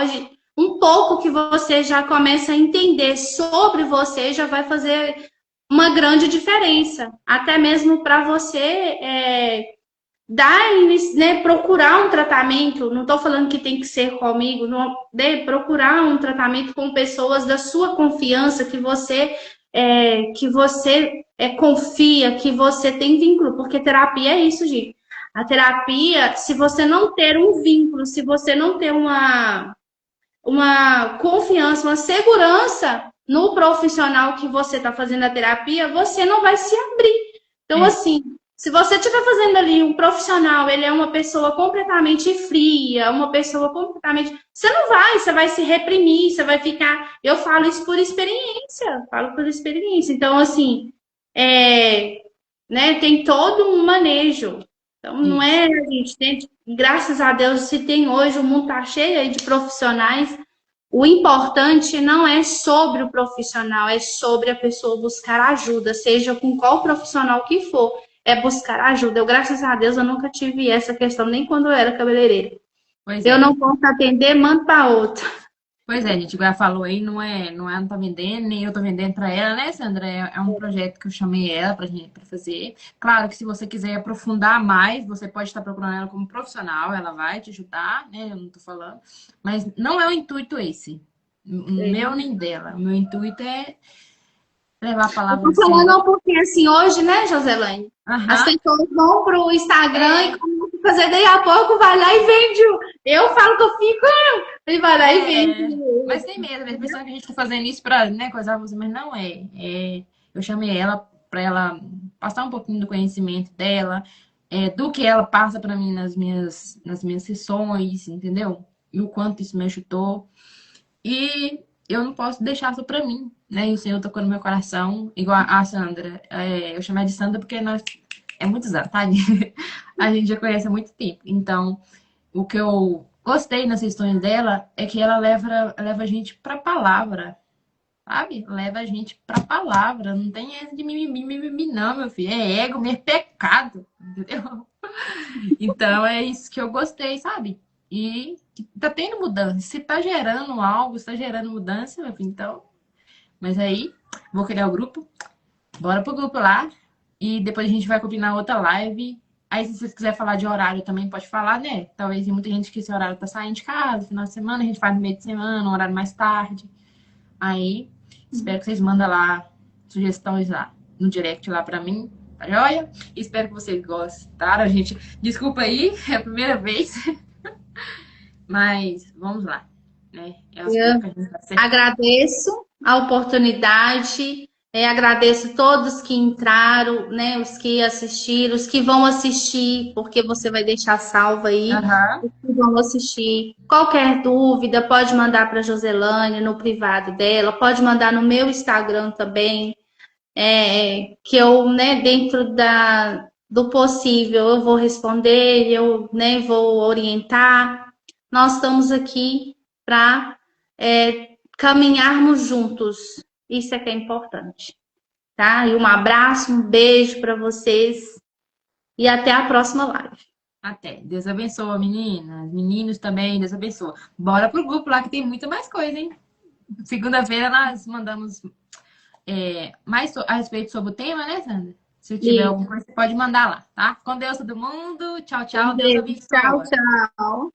um pouco que você já começa a entender sobre você já vai fazer uma grande diferença, até mesmo para você né, procurar um tratamento. Não estou falando que tem que ser comigo, não, procurar um tratamento com pessoas da sua confiança, que você confia, que você tem vínculo, porque terapia é isso, gente. A terapia, se você não ter um vínculo, se você não ter uma confiança, uma segurança no profissional que você está fazendo a terapia, você não vai se abrir. Então, É, assim, se você estiver fazendo ali um profissional, ele é uma pessoa completamente fria, uma pessoa completamente. Você vai se reprimir, você vai ficar. Eu falo isso por experiência, falo por experiência. Então, assim, né, tem todo um manejo. Então, não isso. é, a gente tem, graças a Deus, se tem hoje, o mundo está cheio aí de profissionais. O importante não é sobre o profissional, é sobre a pessoa buscar ajuda, seja com qual profissional que for, é buscar ajuda. Eu, graças a Deus, eu nunca tive essa questão, nem quando eu era cabeleireira. Pois Eu é. não posso atender, mando para outra. Pois é, gente, igual ela falou aí, não tá vendendo, nem eu tô vendendo pra ela, né, Sandra? É um projeto que eu chamei ela pra fazer. Claro que se você quiser aprofundar mais, você pode estar procurando ela como profissional, ela vai te ajudar, né? Eu não tô falando. Mas não é o intuito esse. Meu nem dela. O meu intuito é levar a Eu palavra tô do Senhor. falando porque, assim, hoje, né, Joselaine? As Aham. pessoas vão pro Instagram É, e começam a fazer, daí a pouco vai lá e vende. Eu falo que eu fico, ele vai lá e é. Mas vende. tem medo, a pessoa que a gente tá fazendo isso pra, né, coisar você, mas não é. Eu chamei ela pra ela passar um pouquinho do conhecimento dela, do que ela passa pra mim nas minhas sessões, entendeu? E o quanto isso me ajudou. E eu não posso deixar só pra mim, né? E o Senhor tocou no meu coração, igual a Sandra. Eu chamo ela de Sandra porque nós é muitos anos, tá? A gente já conhece há muito tempo. Então, o que eu gostei nas questões dela é que ela leva a gente pra palavra, sabe? Leva a gente pra palavra. Não tem essa de mimimi, não, meu filho. É ego, meu pecado, entendeu? Então, é isso que eu gostei, sabe? E que tá tendo mudança. Se tá gerando algo, se tá gerando mudança, meu filho, então. Mas aí, vou criar o grupo. Bora pro grupo lá. E depois a gente vai combinar outra live. Aí, se vocês quiserem falar de horário, também pode falar, né? Talvez tem muita gente que esse horário tá saindo de casa, final de semana, a gente faz no meio de semana, um horário mais tarde. Aí, espero que vocês mandem lá sugestões lá no direct lá pra mim, tá joia? Espero que vocês gostaram, gente. Desculpa aí, é a primeira vez, mas vamos lá, né? É aos poucos que a gente tá acertando. Agradeço a oportunidade, agradeço todos que entraram, né, os que assistiram, os que vão assistir, porque você vai deixar salvo aí, Aham. os que vão assistir. Qualquer dúvida, pode mandar para a Joselane no privado dela, pode mandar no meu Instagram também, que eu, né, dentro do possível, eu vou responder, eu, né, vou orientar. Nós estamos aqui para caminharmos juntos. Isso é que é importante, tá? E um abraço, um beijo para vocês e até a próxima live. Até. Deus abençoe, meninas. Meninos também, Deus abençoe. Bora pro grupo lá que tem muita mais coisa, hein? Segunda-feira nós mandamos mais a respeito sobre o tema, né, Sandra? Se tiver E alguma coisa, você pode mandar lá, tá? Com Deus, todo mundo. Tchau, um tchau. Deus beijo. Tchau, abençoe. tchau.